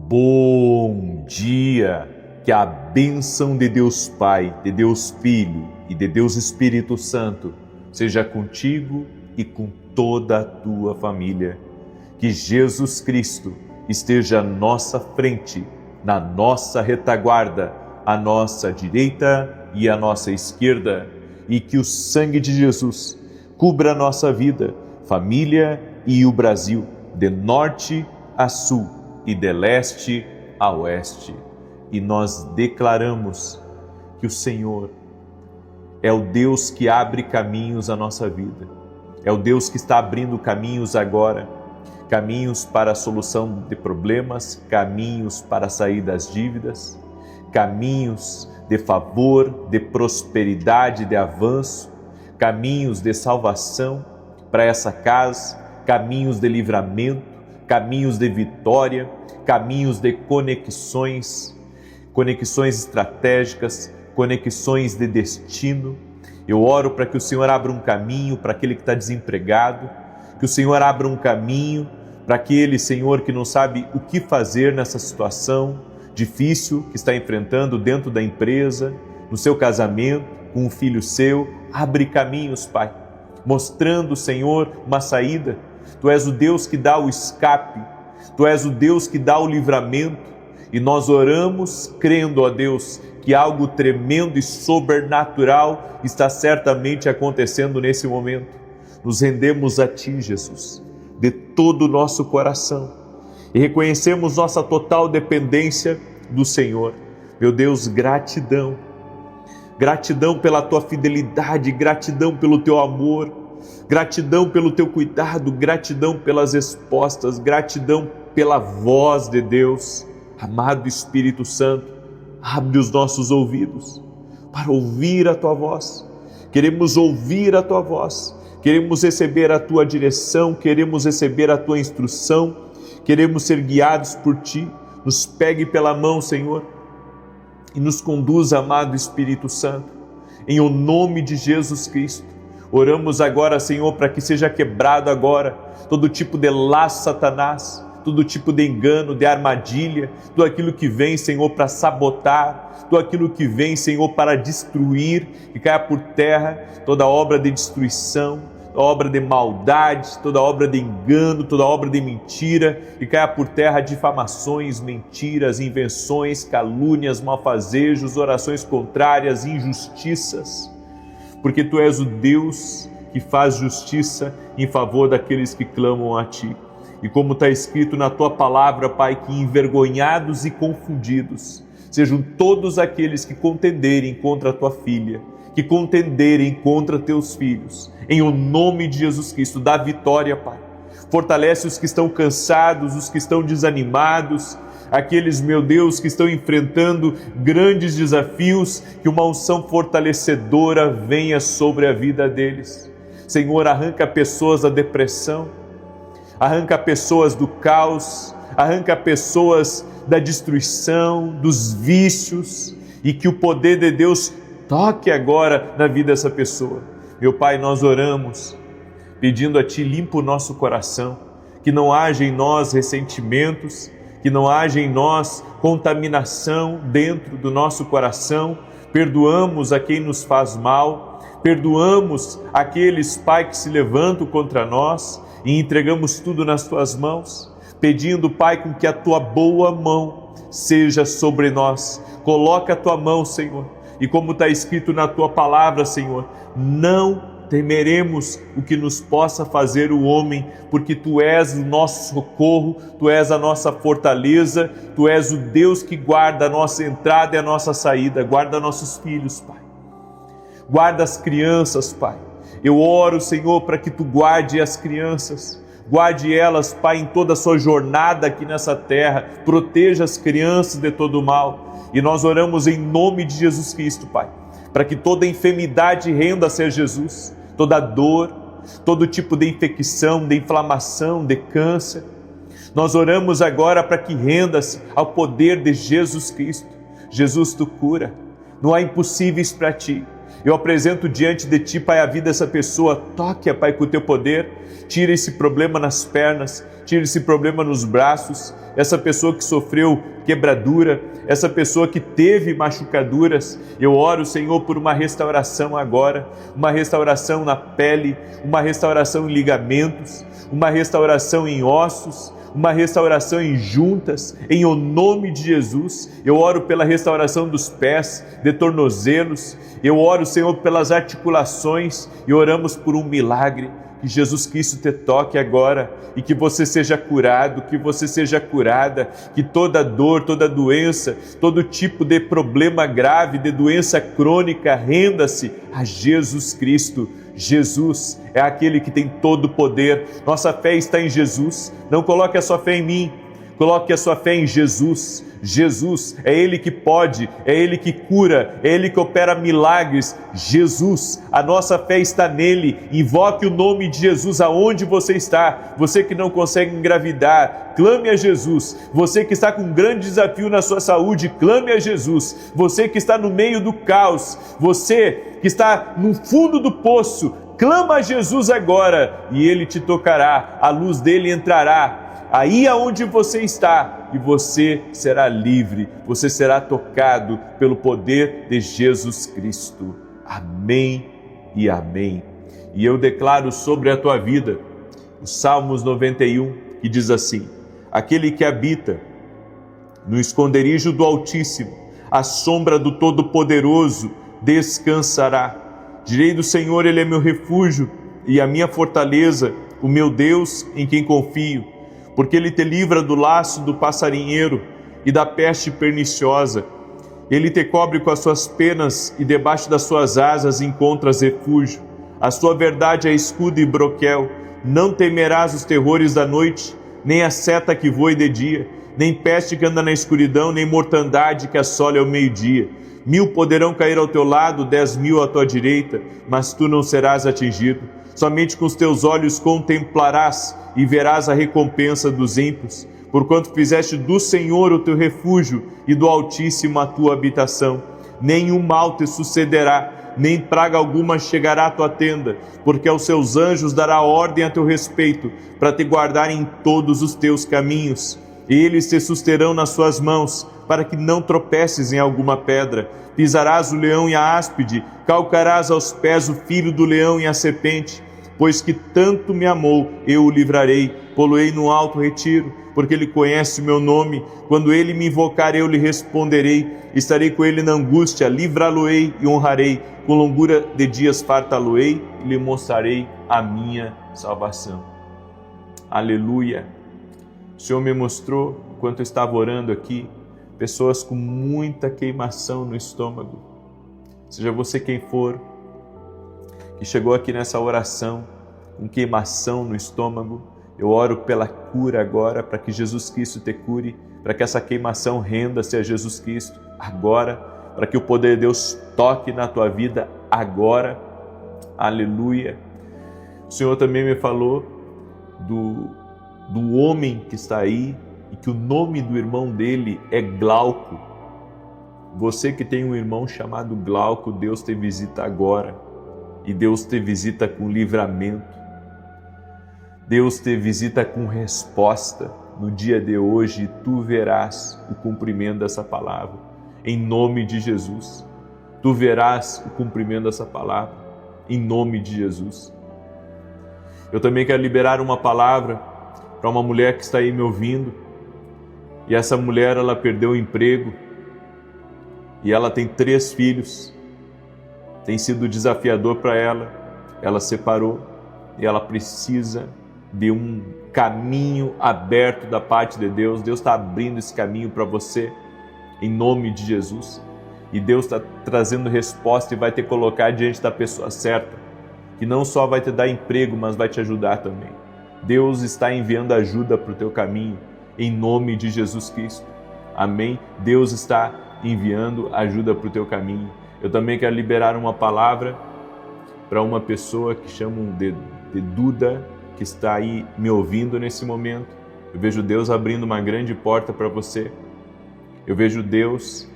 Bom dia! Que a bênção de Deus Pai, de Deus Filho e de Deus Espírito Santo seja contigo e com toda a tua família. Que Jesus Cristo esteja à nossa frente, na nossa retaguarda, à nossa direita e à nossa esquerda, e que o sangue de Jesus cubra a nossa vida, família e o Brasil, de norte a sul e de leste a oeste. E nós declaramos que o Senhor é o Deus que abre caminhos à nossa vida. É o Deus que está abrindo caminhos agora, caminhos para a solução de problemas, caminhos para sair das dívidas, caminhos de favor, de prosperidade, de avanço, caminhos de salvação para essa casa, caminhos de livramento, caminhos de vitória, caminhos de conexões estratégicas, conexões de destino. Eu oro para que o Senhor abra um caminho para aquele que está desempregado, que o Senhor abra um caminho para aquele, Senhor, que não sabe o que fazer nessa situação difícil que está enfrentando dentro da empresa, no seu casamento, com um filho seu. Abre caminhos, Pai, mostrando, Senhor, uma saída. Tu és o Deus que dá o escape, Tu és o Deus que dá o livramento, e nós oramos crendo, ó Deus, que algo tremendo e sobrenatural está certamente acontecendo nesse momento. Nos rendemos a Ti, Jesus, de todo o nosso coração, e reconhecemos nossa total dependência do Senhor. Meu Deus, gratidão. Gratidão pela Tua fidelidade, gratidão pelo Teu amor, gratidão pelo Teu cuidado, gratidão pelas respostas, gratidão pela voz de Deus. Amado Espírito Santo, abre os nossos ouvidos para ouvir a Tua voz. Queremos ouvir a Tua voz, queremos receber a Tua direção, queremos receber a Tua instrução, queremos ser guiados por Ti. Nos pegue pela mão, Senhor, e nos conduza, amado Espírito Santo, em o nome de Jesus Cristo. Oramos agora, Senhor, para que seja quebrado agora todo tipo de laço, Satanás, todo tipo de engano, de armadilha, tudo aquilo que vem, Senhor, para sabotar, tudo aquilo que vem, Senhor, para destruir, que caia por terra toda obra de destruição, toda obra de maldade, toda obra de engano, toda obra de mentira, que caia por terra difamações, mentiras, invenções, calúnias, malfazejos, orações contrárias, injustiças, porque Tu és o Deus que faz justiça em favor daqueles que clamam a Ti. E como está escrito na Tua palavra, Pai, que envergonhados e confundidos sejam todos aqueles que contenderem contra a Tua filha, que contenderem contra Teus filhos. Em o nome de Jesus Cristo, dá vitória, Pai. Fortalece os que estão cansados, os que estão desanimados, aqueles, meu Deus, que estão enfrentando grandes desafios, que uma unção fortalecedora venha sobre a vida deles. Senhor, arranca pessoas da depressão, arranca pessoas do caos, arranca pessoas da destruição, dos vícios, e que o poder de Deus toque agora na vida dessa pessoa. Meu Pai, nós oramos pedindo a Ti, limpa o nosso coração, que não haja em nós ressentimentos, que não haja em nós contaminação dentro do nosso coração. Perdoamos a quem nos faz mal, perdoamos aqueles, Pai, que se levantam contra nós, e entregamos tudo nas Tuas mãos, pedindo, Pai, com que a Tua boa mão seja sobre nós. Coloca a Tua mão, Senhor, e como está escrito na Tua palavra, Senhor, não temeremos o que nos possa fazer o homem, porque Tu és o nosso socorro, Tu és a nossa fortaleza, Tu és o Deus que guarda a nossa entrada e a nossa saída. Guarda nossos filhos, Pai, guarda as crianças, Pai. Eu oro, Senhor, para que Tu guarde as crianças, guarde elas, Pai, em toda a sua jornada aqui nessa terra, proteja as crianças de todo mal, e nós oramos em nome de Jesus Cristo, Pai, para que toda enfermidade renda-se a Jesus, toda dor, todo tipo de infecção, de inflamação, de câncer, nós oramos agora para que renda-se ao poder de Jesus Cristo. Jesus, Tu cura, não há impossíveis para Ti. Eu apresento diante de Ti, Pai, a vida dessa pessoa. Toque, Pai, com o Teu poder. Tira esse problema nas pernas, tira esse problema nos braços. Essa pessoa que sofreu quebradura, essa pessoa que teve machucaduras, eu oro, Senhor, por uma restauração agora, uma restauração na pele, uma restauração em ligamentos, uma restauração em ossos, uma restauração em juntas, em o nome de Jesus. Eu oro pela restauração dos pés, de tornozelos, eu oro, Senhor, pelas articulações e oramos por um milagre. Que Jesus Cristo te toque agora e que você seja curado, que você seja curada, que toda dor, toda doença, todo tipo de problema grave, de doença crônica, renda-se a Jesus Cristo. Jesus é aquele que tem todo o poder. Nossa fé está em Jesus. Não coloque a sua fé em mim, coloque a sua fé em Jesus. Jesus é Ele que pode, é Ele que cura, é Ele que opera milagres. Jesus, a nossa fé está nele. Invoque o nome de Jesus aonde você está. Você que não consegue engravidar, clame a Jesus. Você que está com um grande desafio na sua saúde, clame a Jesus. Você que está no meio do caos, você que está no fundo do poço, clama a Jesus agora e Ele te tocará, a luz dele entrará aí aonde você está e você será livre, você será tocado pelo poder de Jesus Cristo. Amém e amém. E eu declaro sobre a tua vida o Salmos 91, que diz assim: aquele que habita no esconderijo do Altíssimo, à sombra do Todo-Poderoso descansará. Direi do Senhor, Ele é meu refúgio e a minha fortaleza, o meu Deus em quem confio. Porque Ele te livra do laço do passarinheiro e da peste perniciosa. Ele te cobre com as suas penas e debaixo das suas asas encontras refúgio. A sua verdade é escudo e broquel. Não temerás os terrores da noite, nem a seta que voe de dia, nem peste que anda na escuridão, nem mortandade que assole ao meio-dia. 1000 poderão cair ao teu lado, 10.000 à tua direita, mas tu não serás atingido. Somente com os teus olhos contemplarás e verás a recompensa dos ímpios, porquanto fizeste do Senhor o teu refúgio e do Altíssimo a tua habitação. Nenhum mal te sucederá, nem praga alguma chegará à tua tenda, porque aos seus anjos dará ordem a teu respeito, para te guardarem em todos os teus caminhos. Eles te susterão nas suas mãos, para que não tropeces em alguma pedra. Pisarás o leão e a áspide, calcarás aos pés o filho do leão e a serpente. Pois que tanto me amou, eu o livrarei, pô-lo-ei no alto retiro, porque ele conhece o meu nome. Quando ele me invocar, eu lhe responderei. Estarei com ele na angústia, livrá-lo-ei e honrarei. Com longura de dias fartá-lo-ei e lhe mostrarei a minha salvação. Aleluia! O Senhor me mostrou, enquanto eu estava orando aqui, pessoas com muita queimação no estômago. Seja você quem for, que chegou aqui nessa oração com queimação no estômago, eu oro pela cura agora, para que Jesus Cristo te cure, para que essa queimação renda-se a Jesus Cristo agora, para que o poder de Deus toque na tua vida agora. Aleluia! O Senhor também me falou do homem que está aí e que o nome do irmão dele é Glauco. Você que tem um irmão chamado Glauco, Deus te visita agora. E Deus te visita com livramento. Deus te visita com resposta no dia de hoje e tu verás o cumprimento dessa palavra. Em nome de Jesus. Tu verás o cumprimento dessa palavra. Em nome de Jesus. Eu também quero liberar uma palavra para uma mulher que está aí me ouvindo. E essa mulher, ela perdeu o emprego. E ela tem 3 filhos. Tem sido desafiador para ela. Ela separou e ela precisa de um caminho aberto da parte de Deus. Deus está abrindo esse caminho para você, em nome de Jesus. E Deus está trazendo resposta e vai te colocar diante da pessoa certa, que não só vai te dar emprego, mas vai te ajudar também. Deus está enviando ajuda para o teu caminho, em nome de Jesus Cristo. Amém? Deus está enviando ajuda para o teu caminho. Eu também quero liberar uma palavra para uma pessoa que chamam de Duda, que está aí me ouvindo nesse momento. Eu vejo Deus abrindo uma grande porta para você. Eu vejo Deus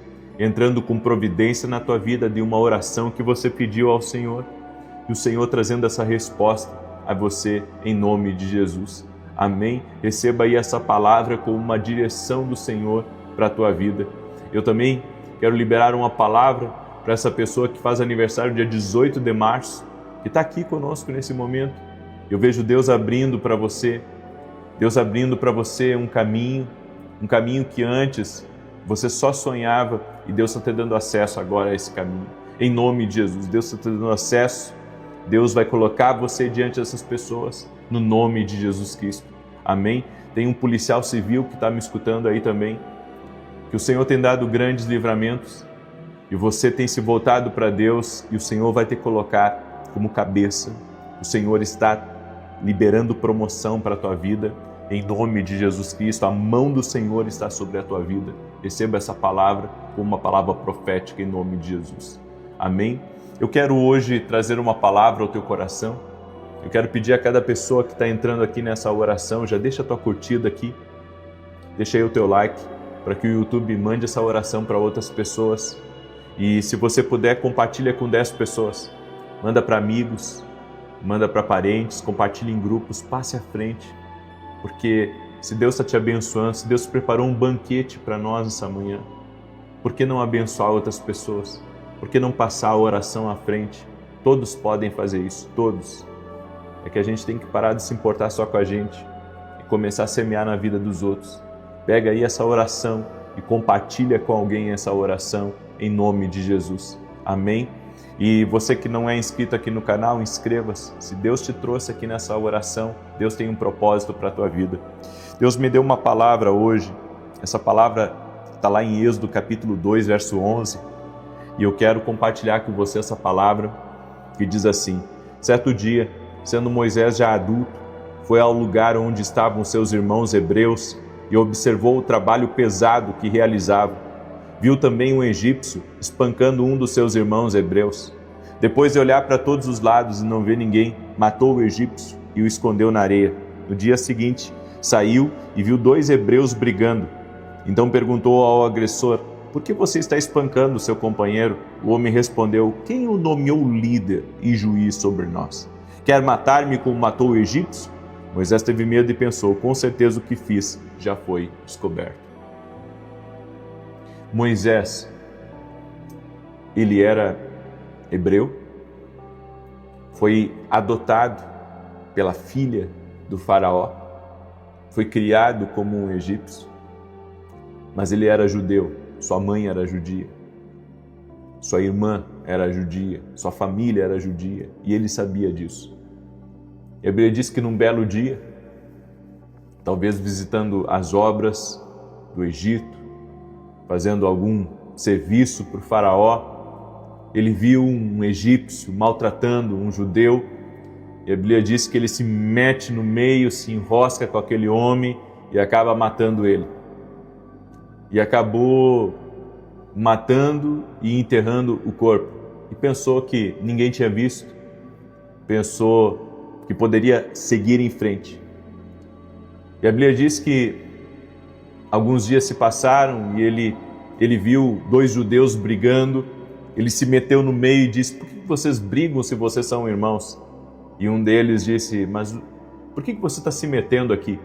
entrando com providência na tua vida de uma oração que você pediu ao Senhor, e o Senhor trazendo essa resposta a você em nome de Jesus. Amém? Receba aí essa palavra como uma direção do Senhor para a tua vida. Eu também quero liberar uma palavra para essa pessoa que faz aniversário dia 18 de março, que está aqui conosco nesse momento. Eu vejo Deus abrindo para você, um caminho que antes você só sonhava e Deus está te dando acesso agora a esse caminho. Em nome de Jesus, Deus está te dando acesso, Deus vai colocar você diante dessas pessoas, no nome de Jesus Cristo. Amém? Tem um policial civil que está me escutando aí também, que o Senhor tem dado grandes livramentos e você tem se voltado para Deus e o Senhor vai te colocar como cabeça. O Senhor está liberando promoção para a tua vida, em nome de Jesus Cristo. A mão do Senhor está sobre a tua vida. Receba essa palavra como uma palavra profética em nome de Jesus. Amém? Eu quero hoje trazer uma palavra ao teu coração. Eu quero pedir a cada pessoa que está entrando aqui nessa oração, já deixa a tua curtida aqui, deixa aí o teu like, para que o YouTube mande essa oração para outras pessoas. E se você puder, compartilha com 10 pessoas. Manda para amigos, manda para parentes, compartilha em grupos, passe à frente. Porque se Deus está te abençoando, se Deus preparou um banquete para nós essa manhã, por que não abençoar outras pessoas? Por que não passar a oração à frente? Todos podem fazer isso, todos. É que a gente tem que parar de se importar só com a gente e começar a semear na vida dos outros. Pega aí essa oração e compartilha com alguém essa oração em nome de Jesus. Amém? E você que não é inscrito aqui no canal, inscreva-se. Se Deus te trouxe aqui nessa oração, Deus tem um propósito para a tua vida. Deus me deu uma palavra hoje. Essa palavra está lá em Êxodo capítulo 2, verso 11. E eu quero compartilhar com você essa palavra que diz assim: certo dia, sendo Moisés já adulto, foi ao lugar onde estavam seus irmãos hebreus e observou o trabalho pesado que realizavam. Viu também um egípcio espancando um dos seus irmãos hebreus. Depois de olhar para todos os lados e não ver ninguém, matou o egípcio e o escondeu na areia. No dia seguinte, saiu e viu 2 hebreus brigando. Então perguntou ao agressor: por que você está espancando seu companheiro? O homem respondeu: quem o nomeou líder e juiz sobre nós? Quer matar-me como matou o egípcio? Moisés teve medo e pensou: com certeza o que fiz já foi descoberto. Moisés, ele era hebreu, foi adotado pela filha do faraó, foi criado como um egípcio, mas ele era judeu, sua mãe era judia, sua irmã era judia, sua família era judia, e ele sabia disso. A Bíblia diz que num belo dia, talvez visitando as obras do Egito, fazendo algum serviço para o faraó, ele viu um egípcio maltratando um judeu, e a Bíblia diz que ele se mete no meio, se enrosca com aquele homem e acaba matando ele. E acabou matando e enterrando o corpo. E pensou que ninguém tinha visto, pensou que poderia seguir em frente. E a Bíblia diz que alguns dias se passaram e ele viu 2 judeus brigando, ele se meteu no meio e disse: por que vocês brigam se vocês são irmãos? E um deles disse: mas por que você está se metendo aqui?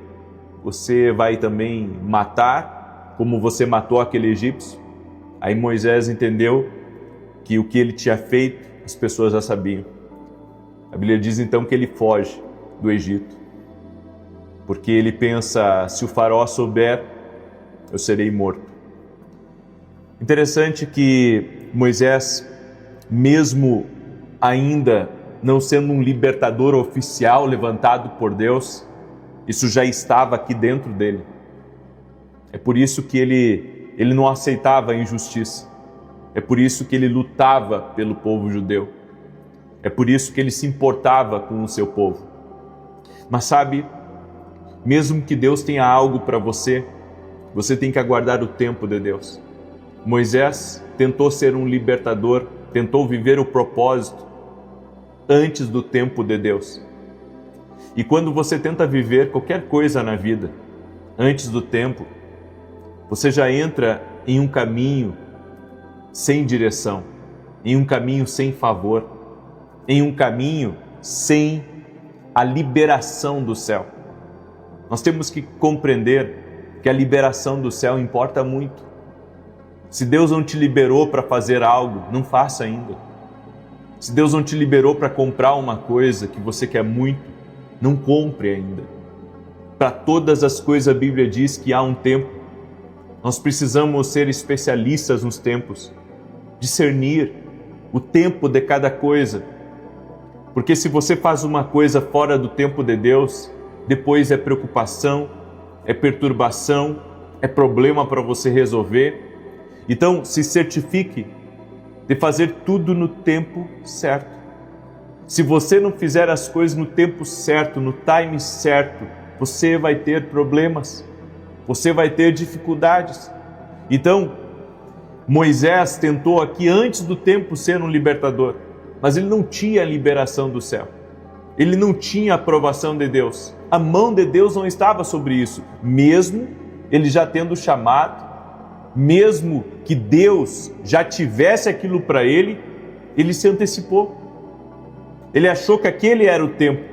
Você vai também matar como você matou aquele egípcio? Aí Moisés entendeu que o que ele tinha feito, as pessoas já sabiam. A Bíblia diz então que ele foge do Egito, porque ele pensa: se o faraó souber, eu serei morto. Interessante que Moisés, mesmo ainda não sendo um libertador oficial levantado por Deus, isso já estava aqui dentro dele. É por isso que ele não aceitava a injustiça. É por isso que ele lutava pelo povo judeu. É por isso que ele se importava com o seu povo. Mas sabe, mesmo que Deus tenha algo para você, você tem que aguardar o tempo de Deus. Moisés tentou ser um libertador, tentou viver o propósito antes do tempo de Deus. E quando você tenta viver qualquer coisa na vida antes do tempo, você já entra em um caminho sem direção, em um caminho sem favor, em um caminho sem a liberação do céu. Nós temos que compreender que a liberação do céu importa muito. Se Deus não te liberou para fazer algo, não faça ainda. Se Deus não te liberou para comprar uma coisa que você quer muito, não compre ainda. Para todas as coisas a Bíblia diz que há um tempo. Nós precisamos ser especialistas nos tempos, discernir o tempo de cada coisa. Porque se você faz uma coisa fora do tempo de Deus, depois é preocupação, é perturbação, é problema para você resolver. Então, se certifique de fazer tudo no tempo certo. Se você não fizer as coisas no tempo certo, no time certo, você vai ter problemas, você vai ter dificuldades. Então, Moisés tentou aqui antes do tempo ser um libertador, mas ele não tinha a liberação do céu. Ele não tinha a aprovação de Deus. A mão de Deus não estava sobre isso, mesmo ele já tendo chamado, mesmo que Deus já tivesse aquilo para ele, ele se antecipou. Ele achou que aquele era o tempo.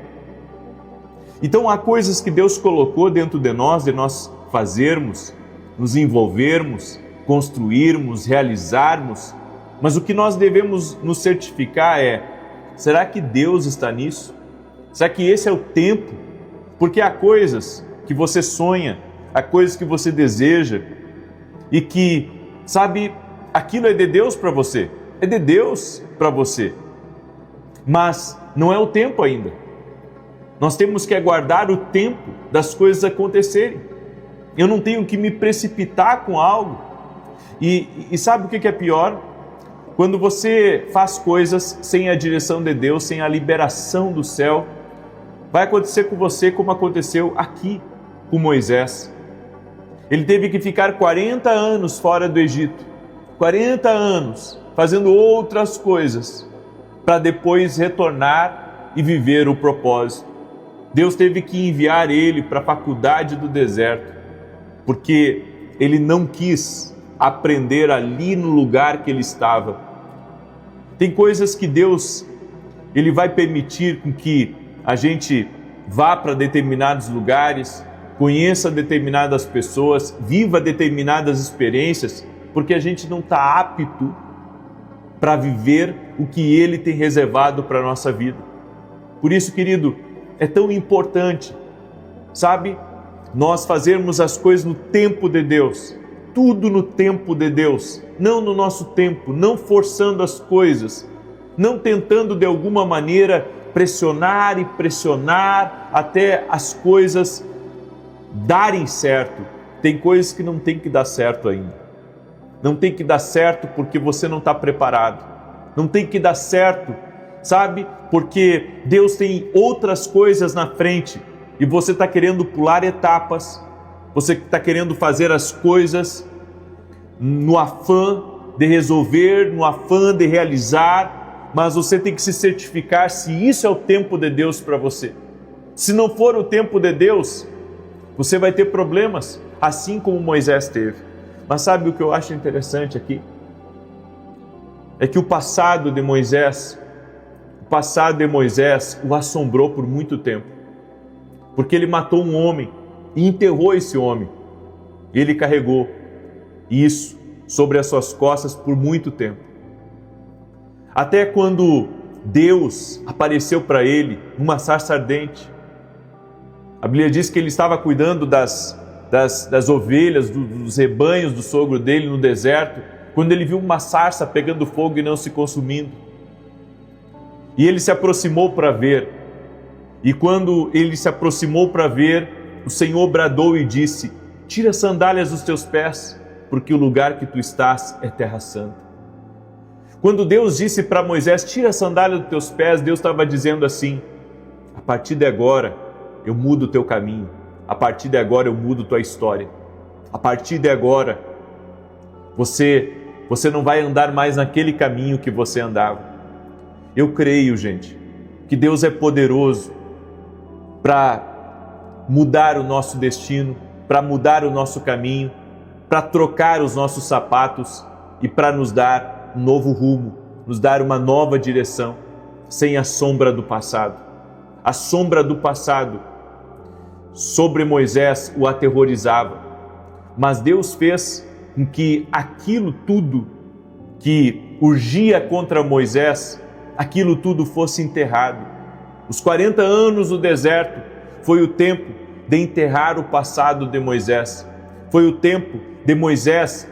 Então há coisas que Deus colocou dentro de nós fazermos, nos envolvermos, construirmos, realizarmos, mas o que nós devemos nos certificar é: será que Deus está nisso? Será que esse é o tempo? Porque há coisas que você sonha, há coisas que você deseja e que, sabe, aquilo é de Deus para você, é de Deus para você, mas não é o tempo ainda. Nós temos que aguardar o tempo das coisas acontecerem. Eu não tenho que me precipitar com algo. E sabe o que é pior? Quando você faz coisas sem a direção de Deus, sem a liberação do céu, vai acontecer com você como aconteceu aqui com Moisés. Ele teve que ficar 40 anos fora do Egito, 40 anos fazendo outras coisas, para depois retornar e viver o propósito. Deus teve que enviar ele para a faculdade do deserto, porque ele não quis aprender ali no lugar que ele estava. Tem coisas que Deus, ele vai permitir com que a gente vá para determinados lugares, conheça determinadas pessoas, viva determinadas experiências, porque a gente não está apto para viver o que Ele tem reservado para a nossa vida. Por isso, querido, é tão importante, sabe, nós fazermos as coisas no tempo de Deus, tudo no tempo de Deus, não no nosso tempo, não forçando as coisas, não tentando de alguma maneira pressionar e pressionar até as coisas darem certo. Tem coisas que não tem que dar certo ainda. Não tem que dar certo porque você não está preparado. Não tem que dar certo, sabe? Porque Deus tem outras coisas na frente e você está querendo pular etapas, você está querendo fazer as coisas no afã de resolver, no afã de realizar, mas você tem que se certificar se isso é o tempo de Deus para você. Se não for o tempo de Deus, você vai ter problemas, assim como Moisés teve. Mas sabe o que eu acho interessante aqui? É que o passado de Moisés o assombrou por muito tempo. Porque ele matou um homem e enterrou esse homem. Ele carregou isso sobre as suas costas por muito tempo. Até quando Deus apareceu para ele numa sarça ardente. A Bíblia diz que ele estava cuidando das ovelhas, dos rebanhos do sogro dele no deserto, quando ele viu uma sarça pegando fogo e não se consumindo. E ele se aproximou para ver. E quando ele se aproximou para ver, o Senhor bradou e disse: tira as sandálias dos teus pés, porque o lugar que tu estás é terra santa. Quando Deus disse para Moisés: tira a sandália dos teus pés, Deus estava dizendo assim: a partir de agora eu mudo o teu caminho, a partir de agora eu mudo tua história, a partir de agora você não vai andar mais naquele caminho que você andava. Eu creio, gente, que Deus é poderoso para mudar o nosso destino, para mudar o nosso caminho, para trocar os nossos sapatos e para nos dar um novo rumo, nos dar uma nova direção, sem a sombra do passado. A sombra do passado sobre Moisés o aterrorizava, mas Deus fez com que aquilo tudo que urgia contra Moisés, aquilo tudo fosse enterrado. Os 40 anos no deserto foi o tempo de enterrar o passado de Moisés. Foi o tempo de Moisés,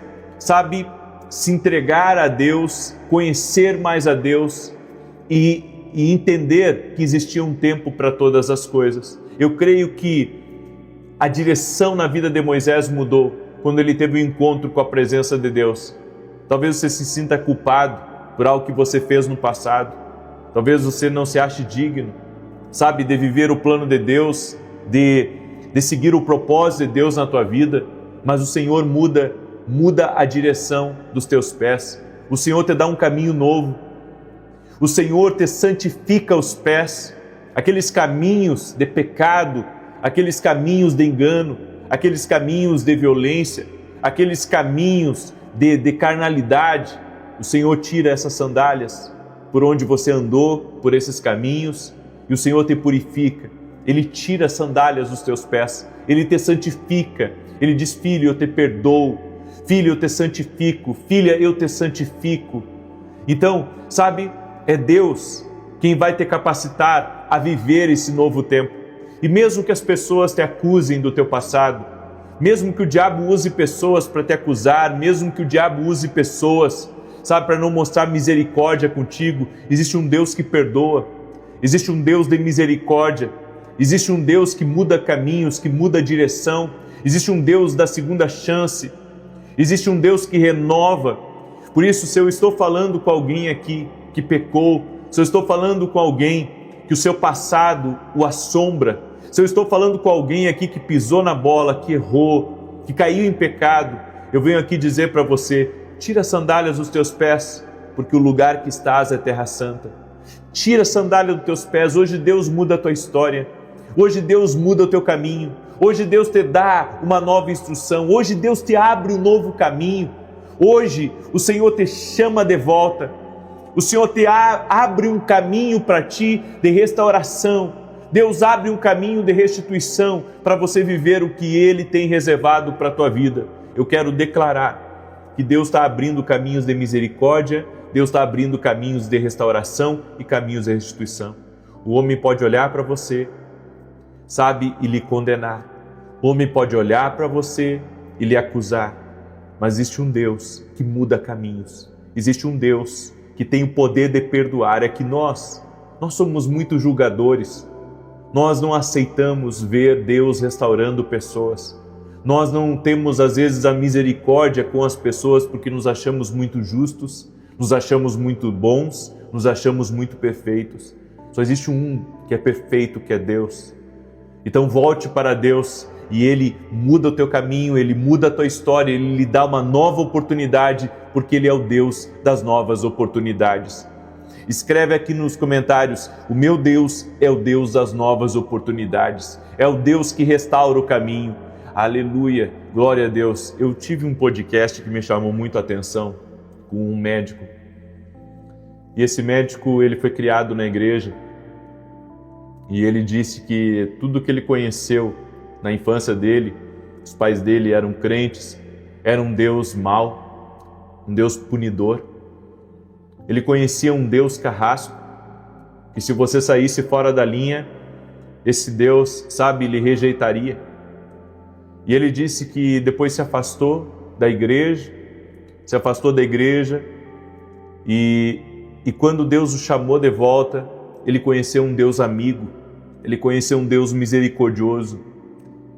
se entregar a Deus, conhecer mais a Deus e entender que existia um tempo para todas as coisas. Eu creio que a direção na vida de Moisés mudou quando ele teve um encontro com a presença de Deus. Talvez você se sinta culpado por algo que você fez no passado. Talvez você não se ache digno, de viver o plano de Deus, de seguir o propósito de Deus na tua vida, mas o Senhor muda a direção dos teus pés. O Senhor te dá um caminho novo. O Senhor te santifica os pés. Aqueles caminhos de pecado, aqueles caminhos de engano, aqueles caminhos de violência, aqueles caminhos de carnalidade, o Senhor tira essas sandálias por onde você andou, por esses caminhos, e o Senhor te purifica. Ele tira as sandálias dos teus pés, Ele te santifica. Ele diz: filho, eu te perdoo, filho, eu te santifico, filha, eu te santifico. Então, é Deus quem vai te capacitar a viver esse novo tempo. E mesmo que as pessoas te acusem do teu passado, mesmo que o diabo use pessoas para te acusar, mesmo que o diabo use pessoas, para não mostrar misericórdia contigo, existe um Deus que perdoa, existe um Deus de misericórdia, existe um Deus que muda caminhos, que muda direção, existe um Deus da segunda chance, existe um Deus que renova. Por isso, se eu estou falando com alguém aqui que pecou, se eu estou falando com alguém que o seu passado o assombra, se eu estou falando com alguém aqui que pisou na bola, que errou, que caiu em pecado, eu venho aqui dizer para você: tira as sandálias dos teus pés, porque o lugar que estás é terra santa. Tira a sandália dos teus pés. Hoje Deus muda a tua história, hoje Deus muda o teu caminho, hoje Deus te dá uma nova instrução, hoje Deus te abre um novo caminho, hoje o Senhor te chama de volta, o Senhor te abre um caminho para ti de restauração. Deus abre um caminho de restituição para você viver o que Ele tem reservado para a tua vida. Eu quero declarar que Deus está abrindo caminhos de misericórdia, Deus está abrindo caminhos de restauração e caminhos de restituição. O homem pode olhar para você, e lhe condenar. O homem pode olhar para você e lhe acusar. Mas existe um Deus que muda caminhos. Existe um Deus que tem o poder de perdoar. É que nós somos muito julgadores. Nós não aceitamos ver Deus restaurando pessoas. Nós não temos, às vezes, a misericórdia com as pessoas porque nos achamos muito justos, nos achamos muito bons, nos achamos muito perfeitos. Só existe um que é perfeito, que é Deus. Então volte para Deus e Ele muda o teu caminho, Ele muda a tua história, Ele lhe dá uma nova oportunidade, porque Ele é o Deus das novas oportunidades. Escreve aqui nos comentários: o meu Deus é o Deus das novas oportunidades, é o Deus que restaura o caminho. Aleluia, glória a Deus. Eu tive um podcast que me chamou muito a atenção com um médico. E esse médico, ele foi criado na igreja e ele disse que tudo que ele conheceu na infância dele, os pais dele eram crentes, era um Deus mau, um Deus punidor. Ele conhecia um Deus carrasco, que se você saísse fora da linha, esse Deus, lhe rejeitaria. E ele disse que depois se afastou da igreja e quando Deus o chamou de volta, ele conheceu um Deus amigo, ele conheceu um Deus misericordioso,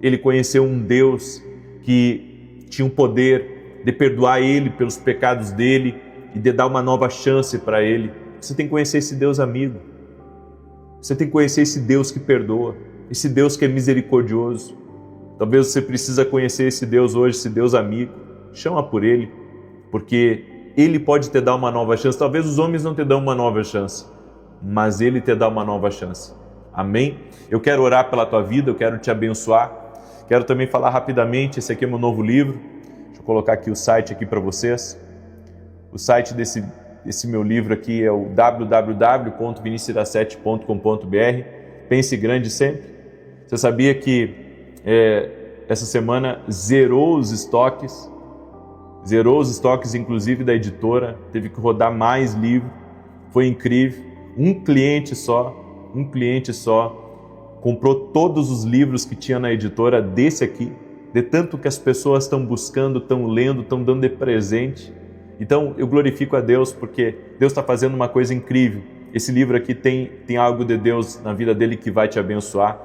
ele conheceu um Deus que tinha o poder de perdoar ele pelos pecados dele e de dar uma nova chance para ele. Você tem que conhecer esse Deus amigo, você tem que conhecer esse Deus que perdoa, esse Deus que é misericordioso. Talvez você precisa conhecer esse Deus hoje, esse Deus amigo. Chama por Ele, porque Ele pode te dar uma nova chance. Talvez os homens não te dão uma nova chance, mas Ele te dá uma nova chance. Amém? Eu quero orar pela tua vida, eu quero te abençoar. Quero também falar rapidamente, esse aqui é meu novo livro. Deixa eu colocar aqui o site aqui para vocês. O site desse meu livro aqui é o www.vinicius7.com.br. Pense grande sempre. Você sabia que essa semana zerou os estoques, inclusive da editora, teve que rodar mais livro, foi incrível. Um cliente só comprou todos os livros que tinha na editora desse aqui, de tanto que as pessoas estão buscando, estão lendo, estão dando de presente. Então eu glorifico a Deus porque Deus está fazendo uma coisa incrível. Esse livro aqui tem algo de Deus na vida dele que vai te abençoar,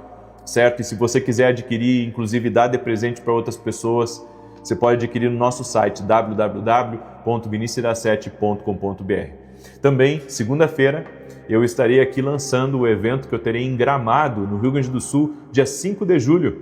certo? E se você quiser adquirir, inclusive dar de presente para outras pessoas, você pode adquirir no nosso site www.vinicius7.com.br. Também, segunda-feira, eu estarei aqui lançando o evento que eu terei em Gramado, no Rio Grande do Sul, dia 5 de julho,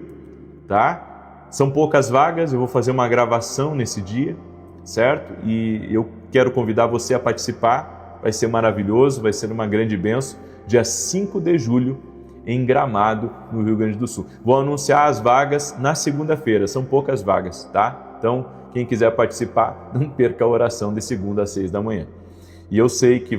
tá? São poucas vagas, eu vou fazer uma gravação nesse dia, certo? E eu quero convidar você a participar, vai ser maravilhoso, vai ser uma grande bênção, dia 5 de julho, em Gramado, no Rio Grande do Sul. Vou anunciar as vagas na segunda-feira, são poucas vagas, tá? Então, quem quiser participar, não perca a oração de segunda às 6 da manhã. E eu sei que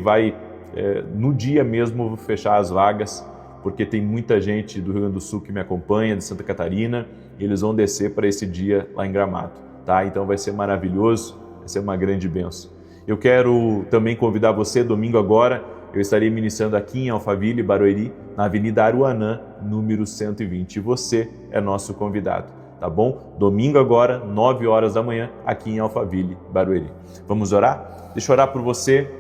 no dia mesmo eu vou fechar as vagas, porque tem muita gente do Rio Grande do Sul que me acompanha, de Santa Catarina, e eles vão descer para esse dia lá em Gramado, tá? Então vai ser maravilhoso, vai ser uma grande bênção. Eu quero também convidar você, domingo agora, eu estarei ministrando aqui em Alphaville, Barueri, na Avenida Aruanã, número 120. E você é nosso convidado, tá bom? Domingo agora, 9 horas da manhã, aqui em Alphaville, Barueri. Vamos orar? Deixa eu orar por você,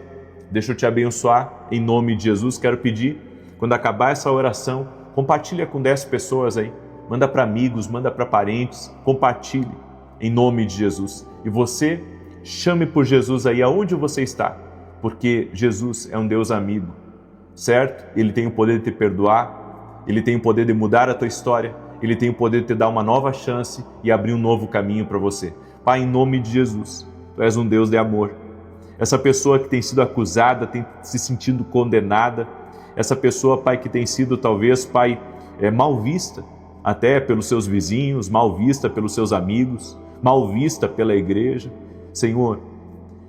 deixa eu te abençoar, em nome de Jesus. Quero pedir, quando acabar essa oração, compartilha com 10 pessoas aí, manda para amigos, manda para parentes, compartilhe, em nome de Jesus. E você, chame por Jesus aí aonde você está, porque Jesus é um Deus amigo, certo? Ele tem o poder de te perdoar, Ele tem o poder de mudar a tua história, Ele tem o poder de te dar uma nova chance e abrir um novo caminho para você. Pai, em nome de Jesus, Tu és um Deus de amor. Essa pessoa que tem sido acusada, tem se sentindo condenada, essa pessoa, Pai, que tem sido talvez, Pai, mal vista, até pelos seus vizinhos, mal vista pelos seus amigos, mal vista pela igreja. Senhor,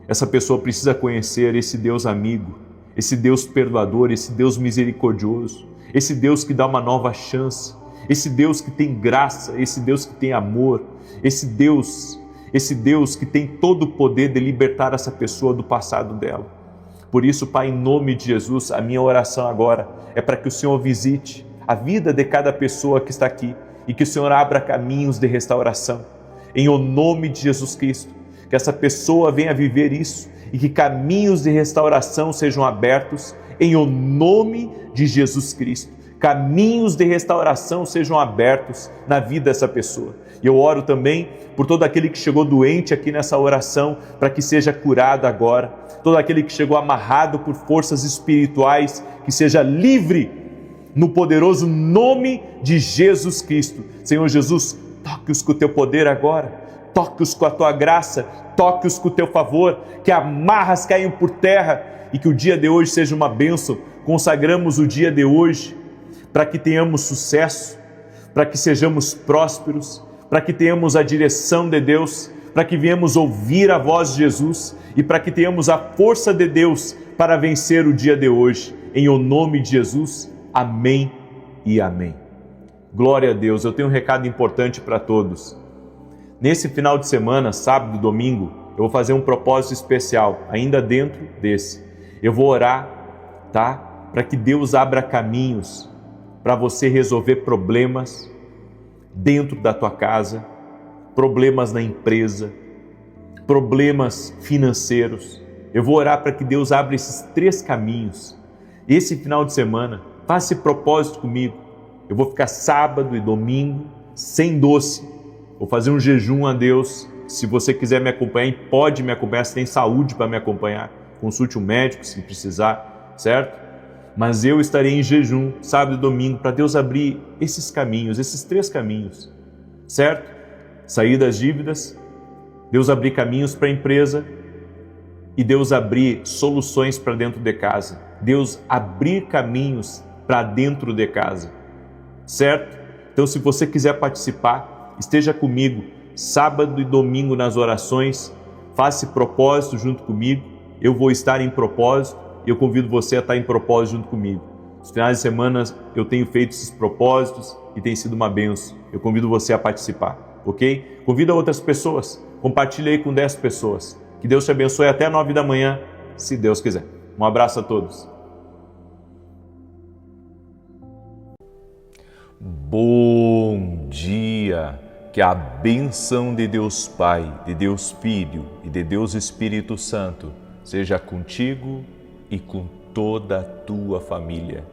essa pessoa precisa conhecer esse Deus amigo, esse Deus perdoador, esse Deus misericordioso, esse Deus que dá uma nova chance, esse Deus que tem graça, esse Deus que tem amor, esse Deus que tem todo o poder de libertar essa pessoa do passado dela. Por isso, Pai, em nome de Jesus, a minha oração agora é para que o Senhor visite a vida de cada pessoa que está aqui e que o Senhor abra caminhos de restauração. Em o nome de Jesus Cristo, que essa pessoa venha viver isso e que caminhos de restauração sejam abertos em o nome de Jesus Cristo. Caminhos de restauração sejam abertos na vida dessa pessoa. E eu oro também por todo aquele que chegou doente aqui nessa oração, para que seja curado agora. Todo aquele que chegou amarrado por forças espirituais, que seja livre no poderoso nome de Jesus Cristo. Senhor Jesus, toque-os com o teu poder agora. Toque-os com a tua graça, toque-os com o teu favor, que amarras caiam por terra e que o dia de hoje seja uma bênção. Consagramos o dia de hoje para que tenhamos sucesso, para que sejamos prósperos, para que tenhamos a direção de Deus, para que venhamos ouvir a voz de Jesus e para que tenhamos a força de Deus para vencer o dia de hoje. Em o nome de Jesus, amém e amém. Glória a Deus. Eu tenho um recado importante para todos. Nesse final de semana, sábado e domingo, eu vou fazer um propósito especial, ainda dentro desse. Eu vou orar, tá? Para que Deus abra caminhos para você resolver problemas dentro da tua casa, problemas na empresa, problemas financeiros. Eu vou orar para que Deus abra esses 3 caminhos. Esse final de semana, faça esse propósito comigo. Eu vou ficar sábado e domingo sem doce. Vou fazer um jejum a Deus. Se você quiser me acompanhar, pode me acompanhar, se tem saúde para me acompanhar. Consulte um médico se precisar, certo? Mas eu estarei em jejum, sábado e domingo, para Deus abrir esses caminhos, esses 3 caminhos, certo? Sair das dívidas, Deus abrir caminhos para a empresa e Deus abrir soluções para dentro de casa. Deus abrir caminhos para dentro de casa, certo? Então, se você quiser participar, esteja comigo sábado e domingo nas orações, faça esse propósito junto comigo. Eu vou estar em propósito e eu convido você a estar em propósito junto comigo. Nos finais de semana eu tenho feito esses propósitos e tem sido uma bênção. Eu convido você a participar, ok? Convida outras pessoas, compartilhe aí com 10 pessoas. Que Deus te abençoe até 9 da manhã, se Deus quiser. Um abraço a todos. Bom dia! Que a bênção de Deus Pai, de Deus Filho e de Deus Espírito Santo seja contigo e com toda a tua família.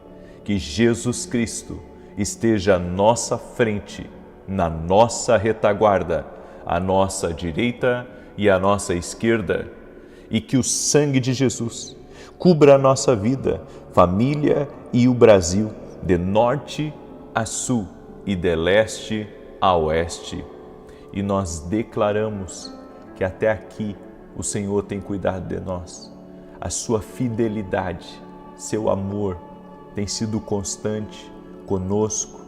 Que Jesus Cristo esteja à nossa frente, na nossa retaguarda, à nossa direita e à nossa esquerda, e que o sangue de Jesus cubra a nossa vida, família e o Brasil, de norte a sul e de leste a oeste. E nós declaramos que até aqui o Senhor tem cuidado de nós. A sua fidelidade, seu amor tem sido constante conosco,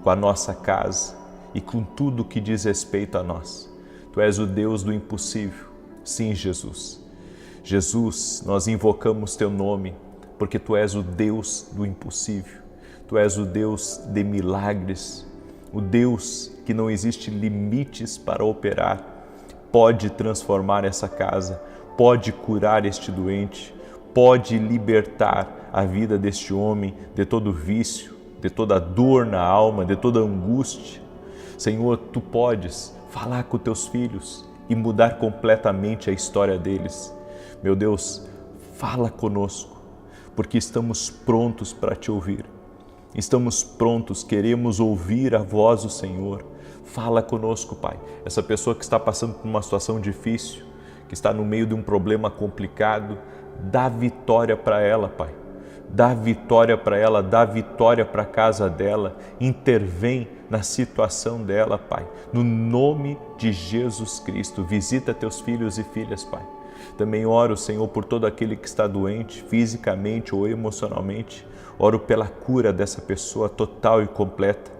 com a nossa casa e com tudo que diz respeito a nós. Tu és o Deus do impossível. Sim, Jesus. Jesus, nós invocamos teu nome porque tu és o Deus do impossível. Tu és o Deus de milagres, o Deus que não existe limites para operar. Pode transformar essa casa, pode curar este doente, pode libertar a vida deste homem de todo vício, de toda dor na alma, de toda angústia. Senhor, tu podes falar com teus filhos e mudar completamente a história deles. Meu Deus, fala conosco, porque estamos prontos para te ouvir. Estamos prontos, queremos ouvir a voz do Senhor. Fala conosco, Pai. Essa pessoa que está passando por uma situação difícil, que está no meio de um problema complicado, dá vitória para ela, Pai. Dá vitória para ela, dá vitória para a casa dela, intervém na situação dela, Pai. No nome de Jesus Cristo, visita teus filhos e filhas, Pai. Também oro, Senhor, por todo aquele que está doente, fisicamente ou emocionalmente. Oro pela cura dessa pessoa total e completa.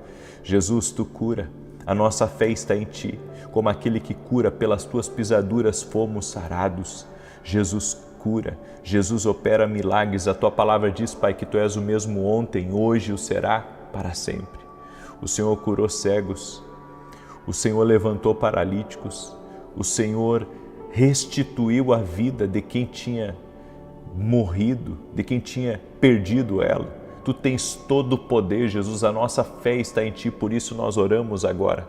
Jesus, tu cura. A nossa fé está em ti. Como aquele que cura, pelas tuas pisaduras fomos sarados. Jesus cura. Jesus opera milagres. A tua palavra diz, Pai, que tu és o mesmo ontem, hoje o será para sempre. O Senhor curou cegos. O Senhor levantou paralíticos. O Senhor restituiu a vida de quem tinha morrido, de quem tinha perdido ela. Tu tens todo o poder, Jesus, a nossa fé está em ti, por isso nós oramos agora,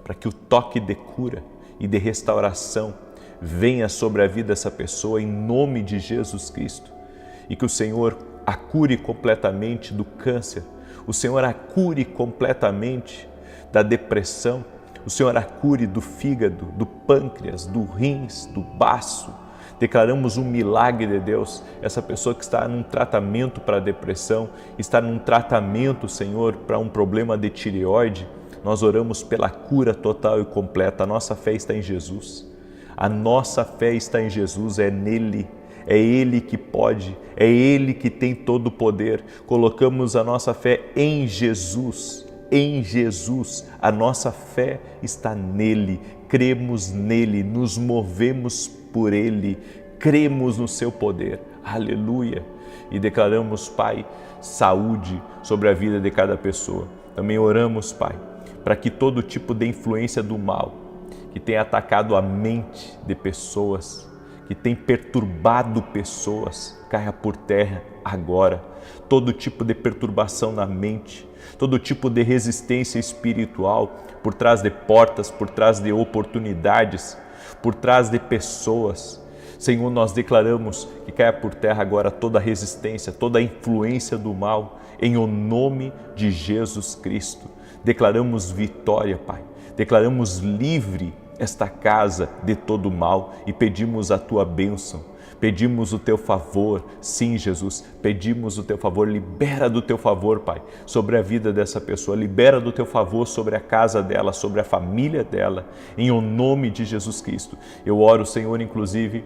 para que o toque de cura e de restauração venha sobre a vida dessa pessoa em nome de Jesus Cristo, e que o Senhor a cure completamente do câncer, o Senhor a cure completamente da depressão, o Senhor a cure do fígado, do pâncreas, do rins, do baço. Declaramos um milagre de Deus. Essa pessoa que está num tratamento para depressão, está num tratamento, Senhor, para um problema de tireoide, nós oramos pela cura total e completa. A nossa fé está em Jesus. A nossa fé está em Jesus, é nele. É Ele que pode, é Ele que tem todo o poder. Colocamos a nossa fé em Jesus. Em Jesus, a nossa fé está nele, cremos nele, nos movemos por ele, cremos no seu poder, aleluia, e declaramos, Pai, saúde sobre a vida de cada pessoa. Também oramos, Pai, para que todo tipo de influência do mal que tem atacado a mente de pessoas, que tem perturbado pessoas, caia por terra agora. Todo tipo de perturbação na mente, todo tipo de resistência espiritual, por trás de portas, por trás de oportunidades, por trás de pessoas. Senhor, nós declaramos que caia por terra agora toda resistência, toda influência do mal, em o nome de Jesus Cristo. Declaramos vitória, Pai. Declaramos livre esta casa de todo mal e pedimos a tua bênção. Pedimos o teu favor, sim, Jesus, pedimos o teu favor, libera do teu favor, Pai, sobre a vida dessa pessoa, libera do teu favor sobre a casa dela, sobre a família dela, em o nome de Jesus Cristo. Eu oro, Senhor, inclusive,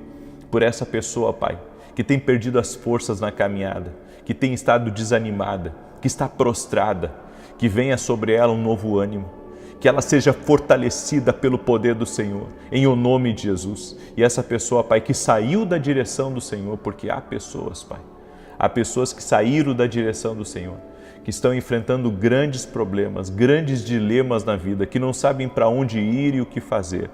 por essa pessoa, Pai, que tem perdido as forças na caminhada, que tem estado desanimada, que está prostrada, que venha sobre ela um novo ânimo, que ela seja fortalecida pelo poder do Senhor, em o nome de Jesus. E essa pessoa, Pai, que saiu da direção do Senhor, porque há pessoas, Pai, há pessoas que saíram da direção do Senhor, que estão enfrentando grandes problemas, grandes dilemas na vida, que não sabem para onde ir e o que fazer.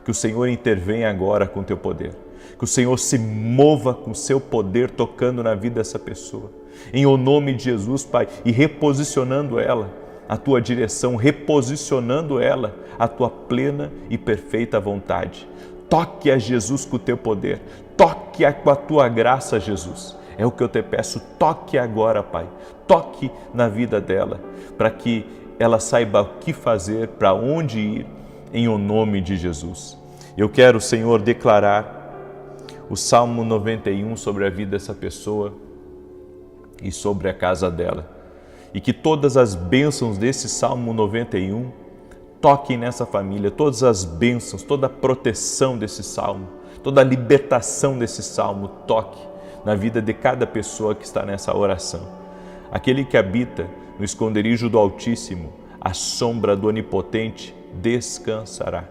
Que o Senhor intervenha agora com o teu poder. Que o Senhor se mova com o seu poder tocando na vida dessa pessoa. Em o nome de Jesus, Pai, e reposicionando ela à tua direção, reposicionando ela à tua plena e perfeita vontade. Toque a Jesus com o teu poder. Toque-a com a tua graça, Jesus. É o que eu te peço, toque agora, Pai. Toque na vida dela, para que ela saiba o que fazer, para onde ir, em o nome de Jesus. Eu quero, Senhor, declarar o Salmo 91 sobre a vida dessa pessoa e sobre a casa dela. E que todas as bênçãos desse Salmo 91 toquem nessa família, todas as bênçãos, toda a proteção desse Salmo, toda a libertação desse Salmo toque na vida de cada pessoa que está nessa oração. Aquele que habita no esconderijo do Altíssimo, à sombra do Onipotente, descansará.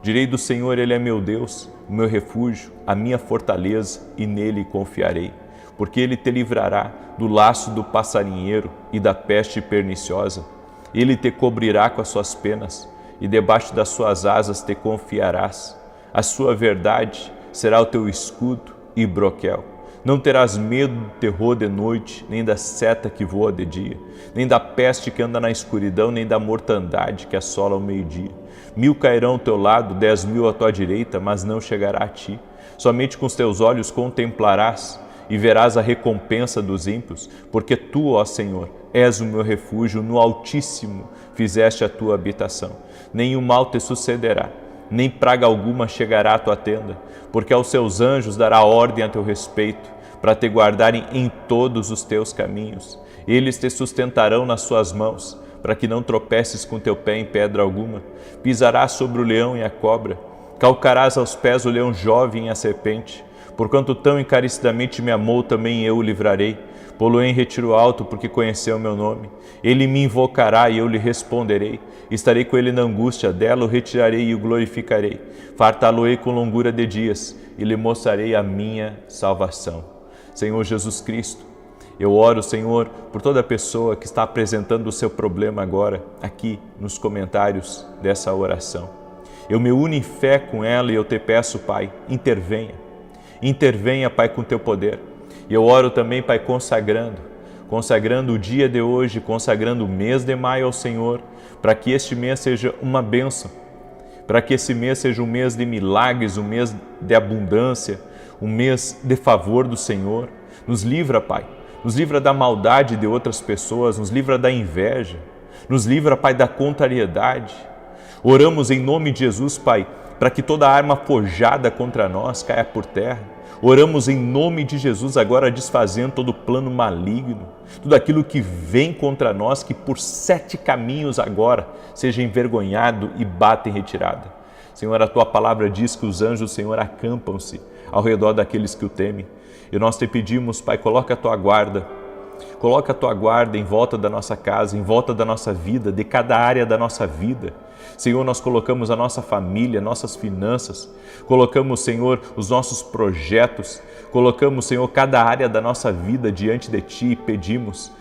Direi do Senhor, Ele é meu Deus, o meu refúgio, a minha fortaleza, e nele confiarei. Porque Ele te livrará do laço do passarinheiro e da peste perniciosa. Ele te cobrirá com as suas penas, e debaixo das suas asas te confiarás. A sua verdade será o teu escudo e broquel. Não terás medo do terror de noite, nem da seta que voa de dia, nem da peste que anda na escuridão, nem da mortandade que assola ao meio-dia. 1000 cairão ao teu lado, 10.000 à tua direita, mas não chegará a ti. Somente com os teus olhos contemplarás e verás a recompensa dos ímpios, porque tu, ó Senhor, és o meu refúgio, no Altíssimo fizeste a tua habitação. Nenhum mal te sucederá, nem praga alguma chegará à tua tenda, porque aos seus anjos dará ordem a teu respeito, para te guardarem em todos os teus caminhos. Eles te sustentarão nas suas mãos, para que não tropeces com teu pé em pedra alguma. Pisarás sobre o leão e a cobra, calcarás aos pés o leão jovem e a serpente. Porquanto tão encarecidamente me amou, também eu o livrarei. Pô-lo-ei em retiro alto, porque conheceu o meu nome. Ele me invocará e eu lhe responderei. Estarei com ele na angústia, dela o retirarei e o glorificarei. Fartá-lo-ei com longura de dias e lhe mostrarei a minha salvação. Senhor Jesus Cristo, eu oro, Senhor, por toda pessoa que está apresentando o seu problema agora, aqui nos comentários dessa oração. Eu me uno em fé com ela e eu te peço, Pai, intervenha. Intervenha, Pai, com teu poder. E eu oro também, Pai, consagrando o dia de hoje, consagrando o mês de maio ao Senhor, para que este mês seja uma bênção, para que esse mês seja um mês de milagres, um mês de abundância, um mês de favor do Senhor. Nos livra, Pai, nos livra da maldade de outras pessoas, nos livra da inveja, nos livra, Pai, da contrariedade. Oramos em nome de Jesus, Pai, para que toda arma forjada contra nós caia por terra. Oramos em nome de Jesus agora desfazendo todo plano maligno, tudo aquilo que vem contra nós, que por 7 caminhos agora seja envergonhado e bata em retirada. Senhor, a Tua palavra diz que os anjos do Senhor acampam-se ao redor daqueles que o temem. E nós te pedimos, Pai, coloca a Tua guarda em volta da nossa casa, em volta da nossa vida, de cada área da nossa vida. Senhor, nós colocamos a nossa família, nossas finanças, colocamos, Senhor, os nossos projetos, colocamos, Senhor, cada área da nossa vida diante de Ti e pedimos,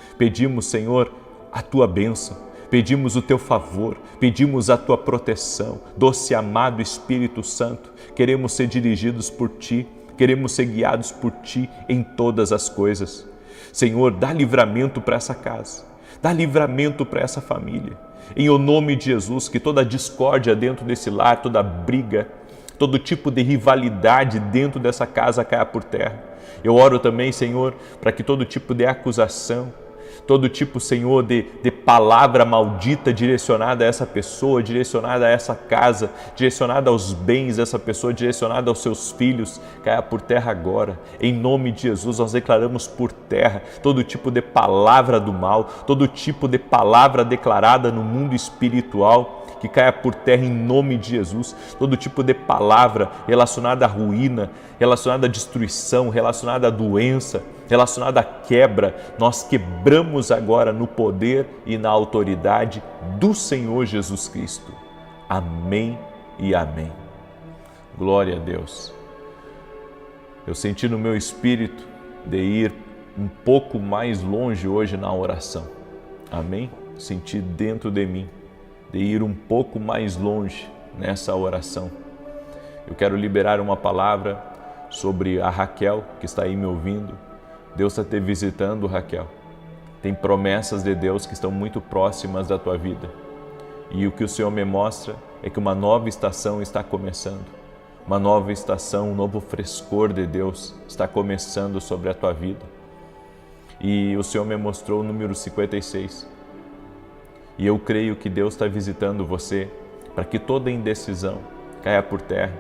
Senhor, a Tua bênção, pedimos o Teu favor, pedimos a Tua proteção. Doce e amado Espírito Santo, queremos ser dirigidos por Ti, queremos ser guiados por Ti em todas as coisas. Senhor, dá livramento para essa casa, dá livramento para essa família. Em o nome de Jesus, que toda discórdia dentro desse lar, toda briga, todo tipo de rivalidade dentro dessa casa caia por terra. Eu oro também, Senhor, para que todo tipo de acusação, todo tipo, Senhor, de palavra maldita direcionada a essa pessoa, direcionada a essa casa, direcionada aos bens dessa pessoa, direcionada aos seus filhos, caia por terra agora. Em nome de Jesus, nós declaramos por terra todo tipo de palavra do mal, todo tipo de palavra declarada no mundo espiritual, que caia por terra em nome de Jesus. Todo tipo de palavra relacionada à ruína, relacionada à destruição, relacionada à doença, relacionada à quebra, nós quebramos agora no poder e na autoridade do Senhor Jesus Cristo. Amém e amém. Glória a Deus. Eu senti no meu espírito de ir um pouco mais longe hoje na oração. Amém? Senti dentro de mim de ir um pouco mais longe nessa oração. Eu quero liberar uma palavra sobre a Raquel, que está aí me ouvindo. Deus está te visitando, Raquel. Tem promessas de Deus que estão muito próximas da tua vida. E o que o Senhor me mostra é que uma nova estação está começando. Uma nova estação, um novo frescor de Deus está começando sobre a tua vida. E o Senhor me mostrou o número 56. E eu creio que Deus está visitando você para que toda indecisão caia por terra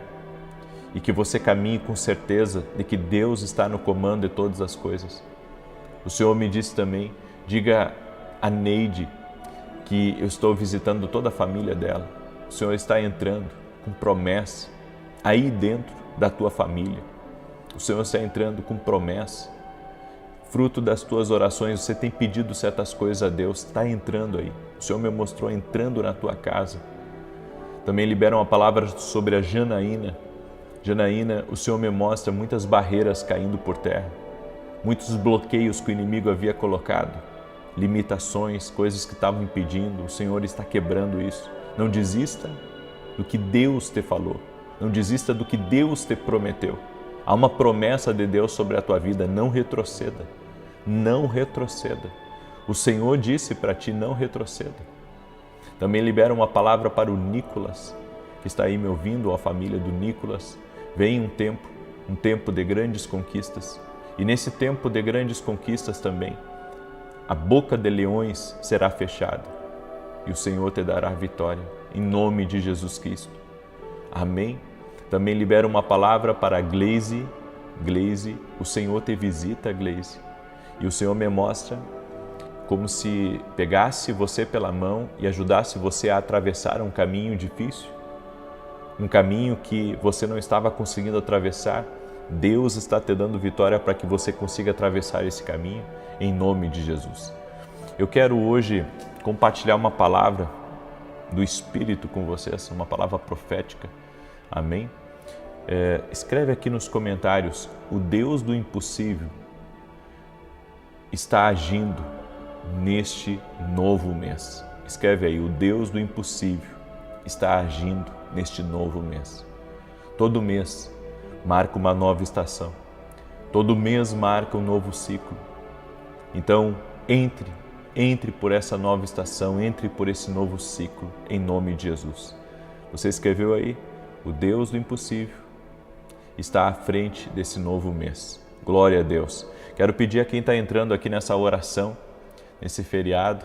e que você caminhe com certeza de que Deus está no comando de todas as coisas. O Senhor me disse também, diga a Neide que eu estou visitando toda a família dela. O Senhor está entrando com promessa aí dentro da tua família. O Senhor está entrando com promessa. Fruto das tuas orações, você tem pedido certas coisas a Deus, está entrando aí. O Senhor me mostrou entrando na tua casa. Também libera uma palavra sobre a Janaína. Janaína, o Senhor me mostra muitas barreiras caindo por terra, muitos bloqueios que o inimigo havia colocado, limitações, coisas que estavam impedindo. O Senhor está quebrando isso. Não desista do que Deus te falou, não desista do que Deus te prometeu. Há uma promessa de Deus sobre a tua vida, não retroceda. Não retroceda. O Senhor disse para ti, não retroceda. Também libera uma palavra para o Nicolas, que está aí me ouvindo, a família do Nicolas. Vem um tempo de grandes conquistas. E nesse tempo de grandes conquistas também, a boca de leões será fechada e o Senhor te dará vitória, em nome de Jesus Cristo. Amém? Também libera uma palavra para a Gleise. Gleise, o Senhor te visita, Gleise. E o Senhor me mostra como se pegasse você pela mão e ajudasse você a atravessar um caminho difícil, um caminho que você não estava conseguindo atravessar. Deus está te dando vitória para que você consiga atravessar esse caminho, em nome de Jesus. Eu quero hoje compartilhar uma palavra do Espírito com vocês, uma palavra profética. Amém? Escreve aqui nos comentários, o Deus do impossível está agindo neste novo mês. Escreve aí, o Deus do impossível está agindo neste novo mês. Todo mês marca uma nova estação. Todo mês marca um novo ciclo. Então, entre por essa nova estação, entre por esse novo ciclo, em nome de Jesus. Você escreveu aí, o Deus do impossível está à frente desse novo mês. Glória a Deus. Quero pedir a quem está entrando aqui nessa oração, nesse feriado,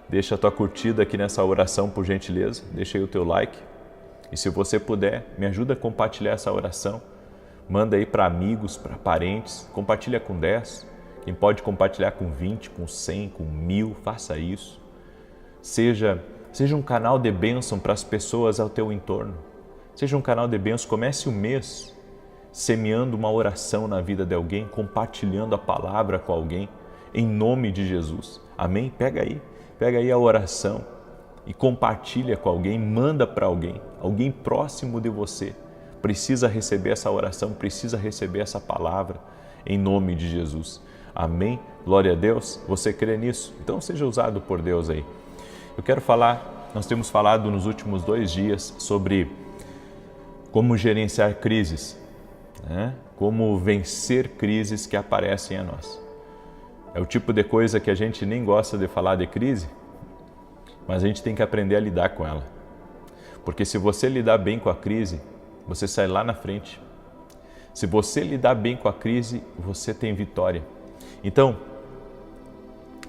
deixa a tua curtida aqui nessa oração, por gentileza. Deixa aí o teu like. E se você puder, me ajuda a compartilhar essa oração. Manda aí para amigos, para parentes. Compartilha com 10. Quem pode compartilhar com 20, com 100, com 1000, faça isso. Seja um canal de bênção para as pessoas ao teu entorno. Seja um canal de bênção. Comece o mês semeando uma oração na vida de alguém, compartilhando a palavra com alguém, em nome de Jesus. Amém? Pega aí a oração e compartilha com alguém, manda para alguém próximo de você. Precisa receber essa oração, precisa receber essa palavra, em nome de Jesus. Amém? Glória a Deus. Você crê nisso? Então seja usado por Deus aí. Eu quero falar, nós temos falado nos últimos 2 dias sobre como gerenciar crises, né? Como vencer crises que aparecem a nós. É o tipo de coisa que a gente nem gosta de falar de crise, mas a gente tem que aprender a lidar com ela. Porque se você lidar bem com a crise, você sai lá na frente. Se você lidar bem com a crise, você tem vitória. Então,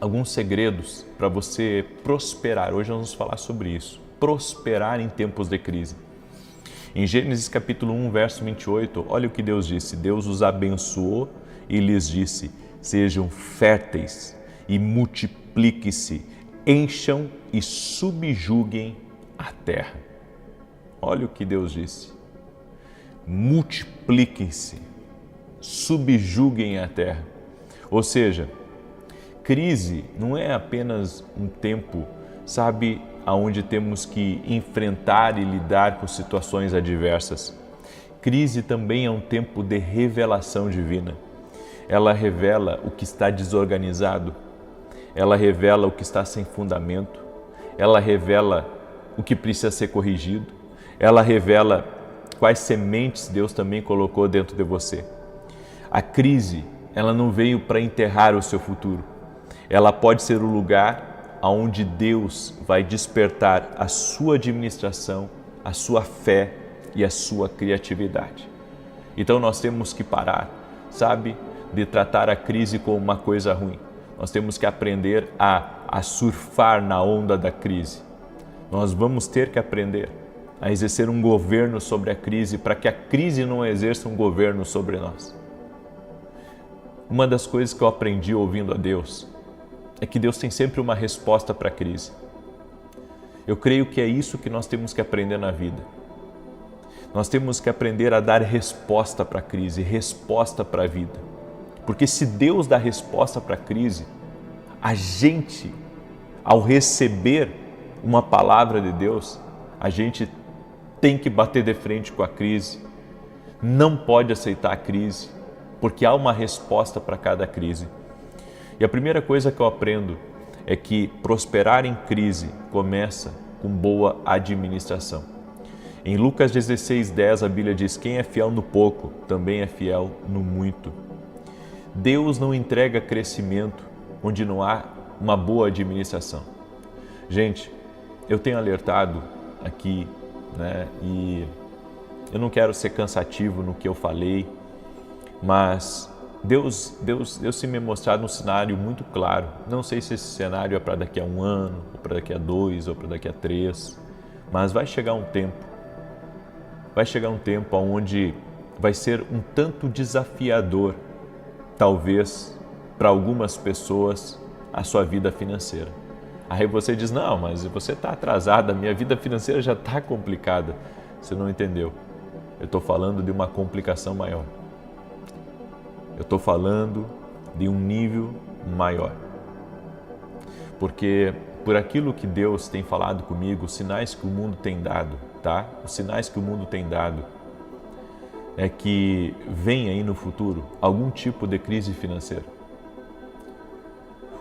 alguns segredos para você prosperar. Hoje nós vamos falar sobre isso. Prosperar em tempos de crise. Em Gênesis capítulo 1, verso 28, olha o que Deus disse. Deus os abençoou e lhes disse, sejam férteis e multipliquem-se, encham e subjuguem a terra. Olha o que Deus disse. Multipliquem-se, subjuguem a terra. Ou seja, crise não é apenas um tempo, sabe, onde temos que enfrentar e lidar com situações adversas. Crise também é um tempo de revelação divina. Ela revela o que está desorganizado, ela revela o que está sem fundamento, ela revela o que precisa ser corrigido, ela revela quais sementes Deus também colocou dentro de você. A crise, ela não veio para enterrar o seu futuro. Ela pode ser o lugar onde Deus vai despertar a sua administração, a sua fé e a sua criatividade. Então nós temos que parar, sabe, de tratar a crise como uma coisa ruim. Nós temos que aprender a surfar na onda da crise. Nós vamos ter que aprender a exercer um governo sobre a crise para que a crise não exerça um governo sobre nós. Uma das coisas que eu aprendi ouvindo a Deus é que Deus tem sempre uma resposta para a crise. Eu creio que é isso que nós temos que aprender na vida. Nós temos que aprender a dar resposta para a crise, resposta para a vida. Porque se Deus dá resposta para a crise, a gente, ao receber uma palavra de Deus, a gente tem que bater de frente com a crise, não pode aceitar a crise, porque há uma resposta para cada crise. E a primeira coisa que eu aprendo é que prosperar em crise começa com boa administração. Em Lucas 16:10 a Bíblia diz: quem é fiel no pouco, também é fiel no muito. Deus não entrega crescimento onde não há uma boa administração. Gente, eu tenho alertado aqui, né? E eu não quero ser cansativo no que eu falei, mas Deus se me mostrado um cenário muito claro. Não sei se esse cenário é para daqui a 1 ano, ou para daqui a 2, ou para daqui a 3, mas vai chegar um tempo onde vai ser um tanto desafiador, talvez, para algumas pessoas, a sua vida financeira. Aí você diz: não, mas você está atrasada, minha vida financeira já está complicada. Você não entendeu. Eu estou falando de uma complicação maior. Eu estou falando de um nível maior. Porque por aquilo que Deus tem falado comigo, os sinais que o mundo tem dado, tá? Os sinais que o mundo tem dado é que vem aí no futuro algum tipo de crise financeira.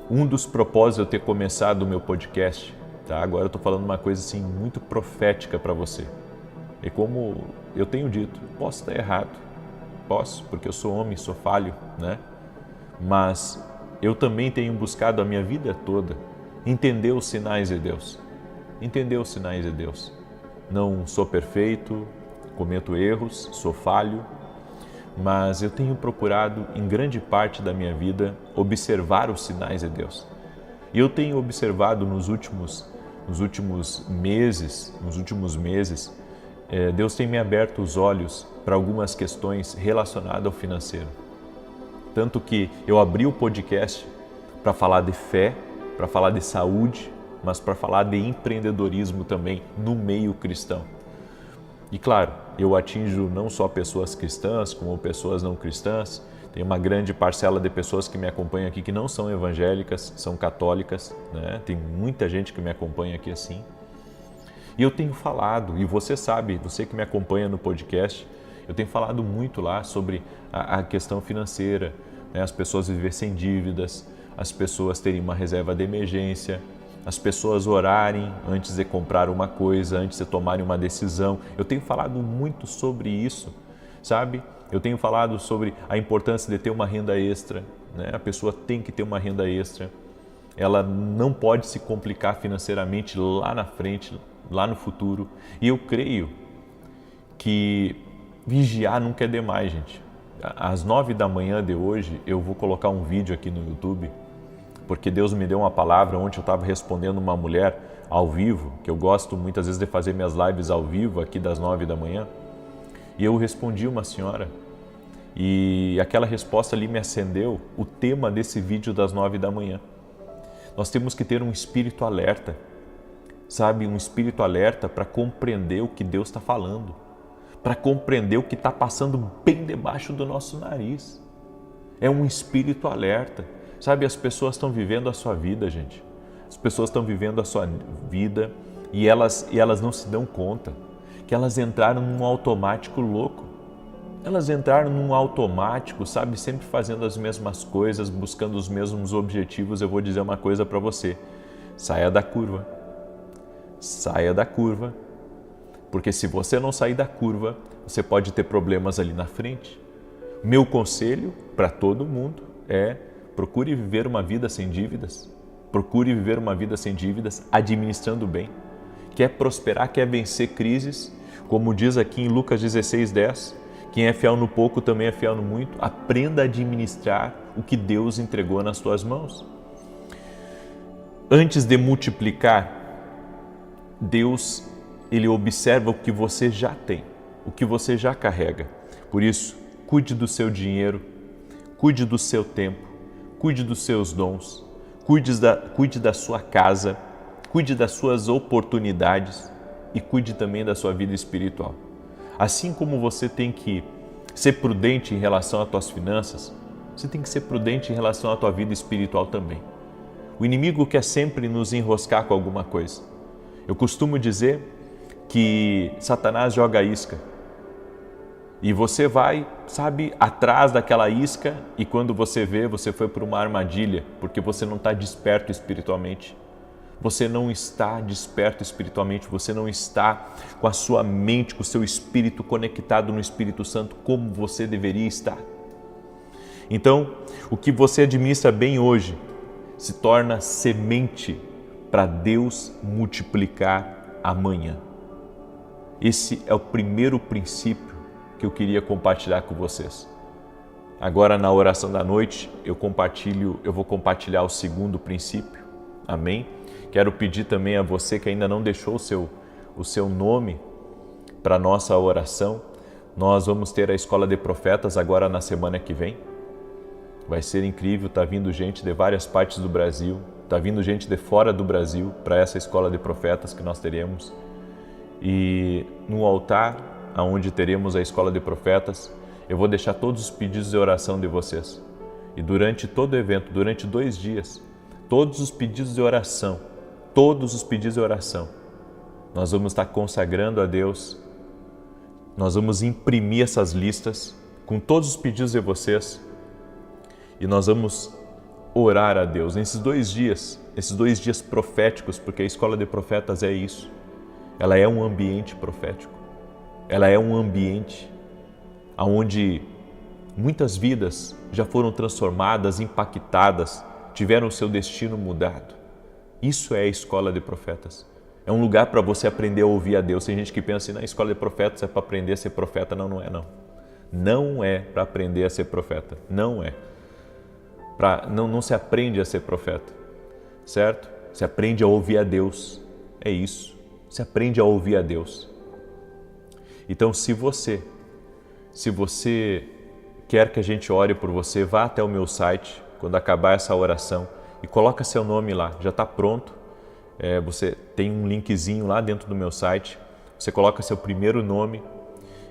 Um dos propósitos de eu ter começado o meu podcast, tá? Agora eu estou falando uma coisa assim muito profética para você. E como eu tenho dito, posso estar errado, posso, porque eu sou homem, sou falho, né? Mas eu também tenho buscado a minha vida toda entender os sinais de Deus. Entender os sinais de Deus. Não sou perfeito, cometo erros, sou falho, mas eu tenho procurado, em grande parte da minha vida, observar os sinais de Deus. E eu tenho observado nos últimos meses, Deus tem me aberto os olhos para algumas questões relacionadas ao financeiro. Tanto que eu abri o podcast para falar de fé, para falar de saúde, mas para falar de empreendedorismo também no meio cristão. E claro, eu atinjo não só pessoas cristãs, como pessoas não cristãs. Tem uma grande parcela de pessoas que me acompanham aqui que não são evangélicas, são católicas, né? Tem muita gente que me acompanha aqui assim. E eu tenho falado, e você sabe, você que me acompanha no podcast, eu tenho falado muito lá sobre a questão financeira, né? As pessoas viverem sem dívidas, as pessoas terem uma reserva de emergência, as pessoas orarem antes de comprar uma coisa, antes de tomarem uma decisão. Eu tenho falado muito sobre isso, sabe? Eu tenho falado sobre a importância de ter uma renda extra, né? A pessoa tem que ter uma renda extra. Ela não pode se complicar financeiramente lá na frente, lá no futuro. E eu creio que vigiar nunca é demais, gente. Às 9 da manhã de hoje, eu vou colocar um vídeo aqui no YouTube, porque Deus me deu uma palavra. Ontem eu estava respondendo uma mulher ao vivo, que eu gosto muitas vezes de fazer minhas lives ao vivo aqui das 9 da manhã, e eu respondi uma senhora, e aquela resposta ali me acendeu o tema desse vídeo das 9 da manhã. Nós temos que ter um espírito alerta, sabe, um espírito alerta para compreender o que Deus está falando, para compreender o que está passando bem debaixo do nosso nariz. É um espírito alerta, sabe, as pessoas estão vivendo a sua vida, gente. As pessoas estão vivendo a sua vida e elas não se dão conta que elas entraram num automático louco. Elas entraram num automático, sabe, sempre fazendo as mesmas coisas, buscando os mesmos objetivos. Eu vou dizer uma coisa para você: saia da curva. Saia da curva, porque se você não sair da curva, você pode ter problemas ali na frente. Meu conselho para todo mundo é: procure viver uma vida sem dívidas. Procure viver uma vida sem dívidas, administrando bem. Quer prosperar, quer vencer crises, como diz aqui em Lucas 16:10, quem é fiel no pouco também é fiel no muito. Aprenda a administrar o que Deus entregou nas tuas mãos. Antes de multiplicar, Deus, Ele observa o que você já tem, o que você já carrega. Por isso, cuide do seu dinheiro, cuide do seu tempo, cuide dos seus dons, cuide da sua casa, cuide das suas oportunidades e cuide também da sua vida espiritual. Assim como você tem que ser prudente em relação às tuas finanças, você tem que ser prudente em relação à tua vida espiritual também. O inimigo quer sempre nos enroscar com alguma coisa. Eu costumo dizer que Satanás joga isca e você vai, sabe, atrás daquela isca e quando você vê, você foi para uma armadilha porque você não está desperto espiritualmente. Você não está desperto espiritualmente, você não está com a sua mente, com o seu espírito conectado no Espírito Santo como você deveria estar. Então, o que você administra bem hoje se torna semente para Deus multiplicar amanhã. Esse é o primeiro princípio que eu queria compartilhar com vocês. Agora, na oração da noite, eu vou compartilhar o segundo princípio. Amém? Quero pedir também a você que ainda não deixou o seu nome para a nossa oração. Nós vamos ter a Escola de Profetas agora na semana que vem. Vai ser incrível, está vindo gente de várias partes do Brasil, está vindo gente de fora do Brasil para essa Escola de Profetas que nós teremos. E no altar, onde teremos a Escola de Profetas, eu vou deixar todos os pedidos de oração de vocês. E durante todo o evento, durante 2 dias, todos os pedidos de oração, nós vamos estar consagrando a Deus, nós vamos imprimir essas listas com todos os pedidos de vocês e nós vamos orar a Deus nesses 2 dias, esses 2 dias proféticos, porque a Escola de Profetas é isso. Ela é um ambiente profético. Ela é um ambiente onde muitas vidas já foram transformadas, impactadas, tiveram o seu destino mudado. Isso é a Escola de Profetas. É um lugar para você aprender a ouvir a Deus. Tem gente que pensa assim, na Escola de Profetas é para aprender a ser profeta. Não, não é não. Não é para aprender a ser profeta. Não é. Não se aprende a ser profeta, certo? Se aprende a ouvir a Deus. É isso. Se aprende a ouvir a Deus. Então, se você quer que a gente ore por você, vá até o meu site quando acabar essa oração e coloca seu nome lá. Já está pronto. Você tem um linkzinho lá dentro do meu site. Você coloca seu primeiro nome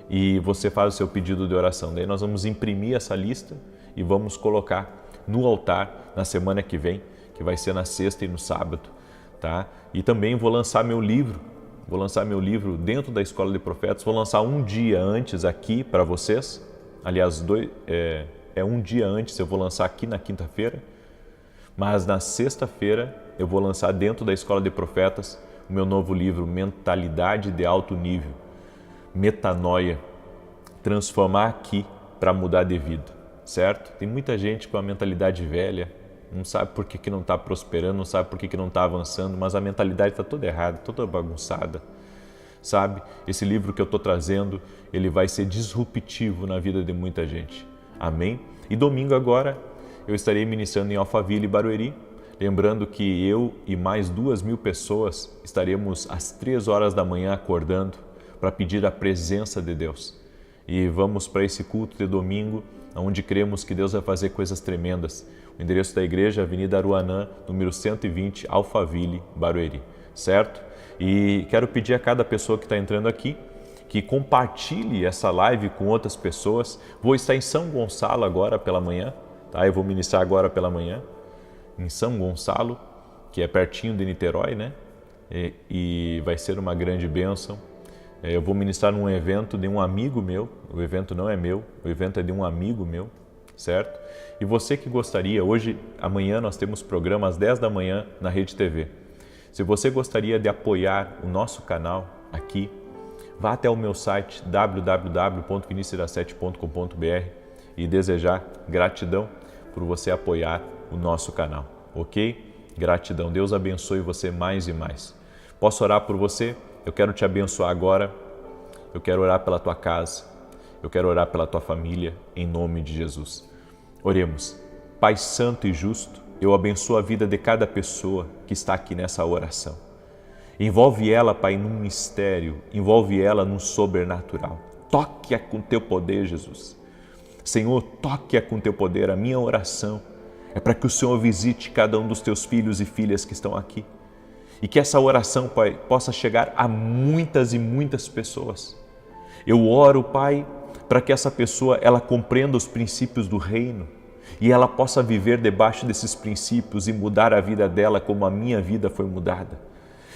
e você faz o seu pedido de oração. Daí nós vamos imprimir essa lista e vamos colocar no altar na semana que vem, que vai ser na sexta e no sábado, tá? E também vou lançar meu livro. Vou lançar meu livro dentro da Escola de Profetas. Vou lançar um dia antes aqui para vocês. Aliás, um dia antes, eu vou lançar aqui na quinta-feira. Mas na sexta-feira eu vou lançar dentro da Escola de Profetas o meu novo livro, Mentalidade de Alto Nível. Metanoia. Transformar aqui para mudar de vida, certo? Tem muita gente com a mentalidade velha, não sabe por que não está prosperando, não sabe por que não está avançando, mas a mentalidade está toda errada, toda bagunçada, sabe? Esse livro que eu estou trazendo, ele vai ser disruptivo na vida de muita gente. Amém? E domingo agora eu estarei ministrando em Alphaville e Barueri, lembrando que eu e mais 2.000 pessoas estaremos às 3 horas da manhã acordando para pedir a presença de Deus. E vamos para esse culto de domingo, onde cremos que Deus vai fazer coisas tremendas. O endereço da igreja, Avenida Aruanã, número 120, Alphaville, Barueri, certo? E quero pedir a cada pessoa que está entrando aqui que compartilhe essa live com outras pessoas. Vou estar em São Gonçalo agora pela manhã, tá? Eu vou ministrar agora pela manhã em São Gonçalo, que é pertinho de Niterói, né? E vai ser uma grande bênção. Eu vou ministrar num evento de um amigo meu. O evento não é meu, o evento é de um amigo meu, certo? E você que gostaria, amanhã nós temos programa às 10 da manhã na Rede TV. Se você gostaria de apoiar o nosso canal aqui, vá até o meu site www.vinicius7.com.br e desejar gratidão por você apoiar o nosso canal, ok? Gratidão. Deus abençoe você mais e mais. Posso orar por você? Eu quero te abençoar agora. Eu quero orar pela tua casa. Eu quero orar pela tua família, em nome de Jesus. Oremos. Pai Santo e Justo, eu abençoo a vida de cada pessoa que está aqui nessa oração. Envolve ela, Pai, num mistério, envolve ela num sobrenatural. Toque-a com teu poder, Jesus. Senhor, toque-a com teu poder. A minha oração é para que o Senhor visite cada um dos teus filhos e filhas que estão aqui. E que essa oração, Pai, possa chegar a muitas e muitas pessoas. Eu oro, Pai, para que essa pessoa ela compreenda os princípios do reino e ela possa viver debaixo desses princípios e mudar a vida dela como a minha vida foi mudada.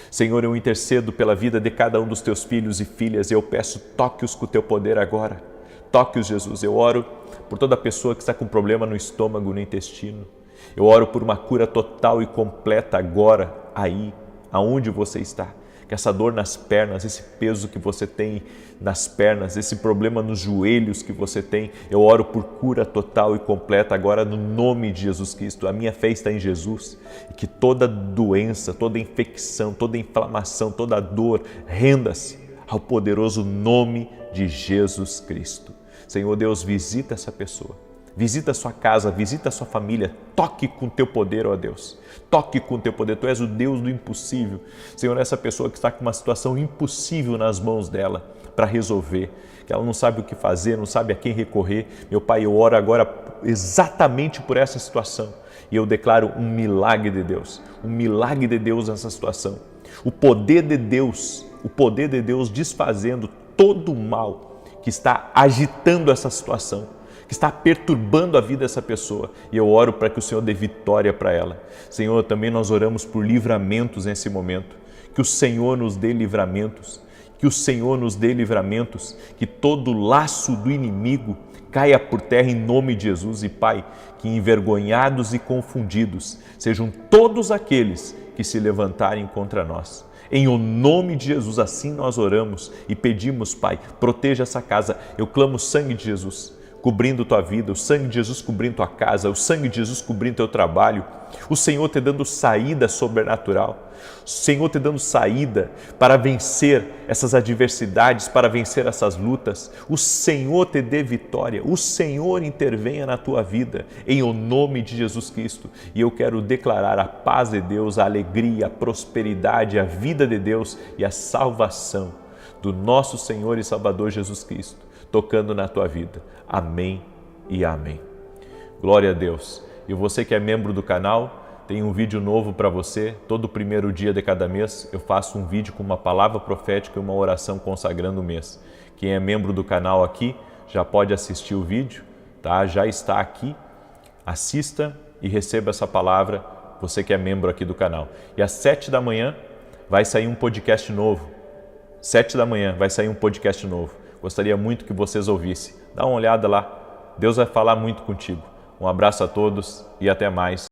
Senhor, eu intercedo pela vida de cada um dos teus filhos e filhas e eu peço, toque-os com o teu poder agora. Toque-os, Jesus. Eu oro por toda pessoa que está com problema no estômago, no intestino. Eu oro por uma cura total e completa agora, aí, aonde você está. Que essa dor nas pernas, esse peso que você tem nas pernas, esse problema nos joelhos que você tem, eu oro por cura total e completa agora no nome de Jesus Cristo. A minha fé está em Jesus e que toda doença, toda infecção, toda inflamação, toda dor renda-se ao poderoso nome de Jesus Cristo. Senhor Deus, visita essa pessoa. Visita a sua casa, visita a sua família, toque com teu poder, ó Deus. Toque com teu poder, tu és o Deus do impossível. Senhor, essa pessoa que está com uma situação impossível nas mãos dela para resolver, que ela não sabe o que fazer, não sabe a quem recorrer. Meu Pai, eu oro agora exatamente por essa situação e eu declaro um milagre de Deus nessa situação. O poder de Deus desfazendo todo o mal que está agitando essa situação, que está perturbando a vida dessa pessoa. E eu oro para que o Senhor dê vitória para ela. Senhor, também nós oramos por livramentos nesse momento. Que o Senhor nos dê livramentos. Que o Senhor nos dê livramentos. Que todo laço do inimigo caia por terra em nome de Jesus. E Pai, que envergonhados e confundidos sejam todos aqueles que se levantarem contra nós. Em o nome de Jesus, assim nós oramos e pedimos, Pai, proteja essa casa. Eu clamo o sangue de Jesus cobrindo tua vida, o sangue de Jesus cobrindo tua casa, o sangue de Jesus cobrindo teu trabalho, o Senhor te dando saída sobrenatural, o Senhor te dando saída para vencer essas adversidades, para vencer essas lutas, o Senhor te dê vitória, o Senhor intervenha na tua vida, em o nome de Jesus Cristo. E eu quero declarar a paz de Deus, a alegria, a prosperidade, a vida de Deus e a salvação do nosso Senhor e Salvador Jesus Cristo, tocando na tua vida. Amém e amém. Glória a Deus. E você que é membro do canal, tem um vídeo novo para você. Todo primeiro dia de cada mês eu faço um vídeo com uma palavra profética e uma oração consagrando o mês. Quem é membro do canal aqui já pode assistir o vídeo, tá? Já está aqui. Assista e receba essa palavra, você que é membro aqui do canal. E às 7 da manhã vai sair um podcast novo. 7 da manhã vai sair um podcast novo. Gostaria muito que vocês ouvissem. Dá uma olhada lá. Deus vai falar muito contigo. Um abraço a todos e até mais.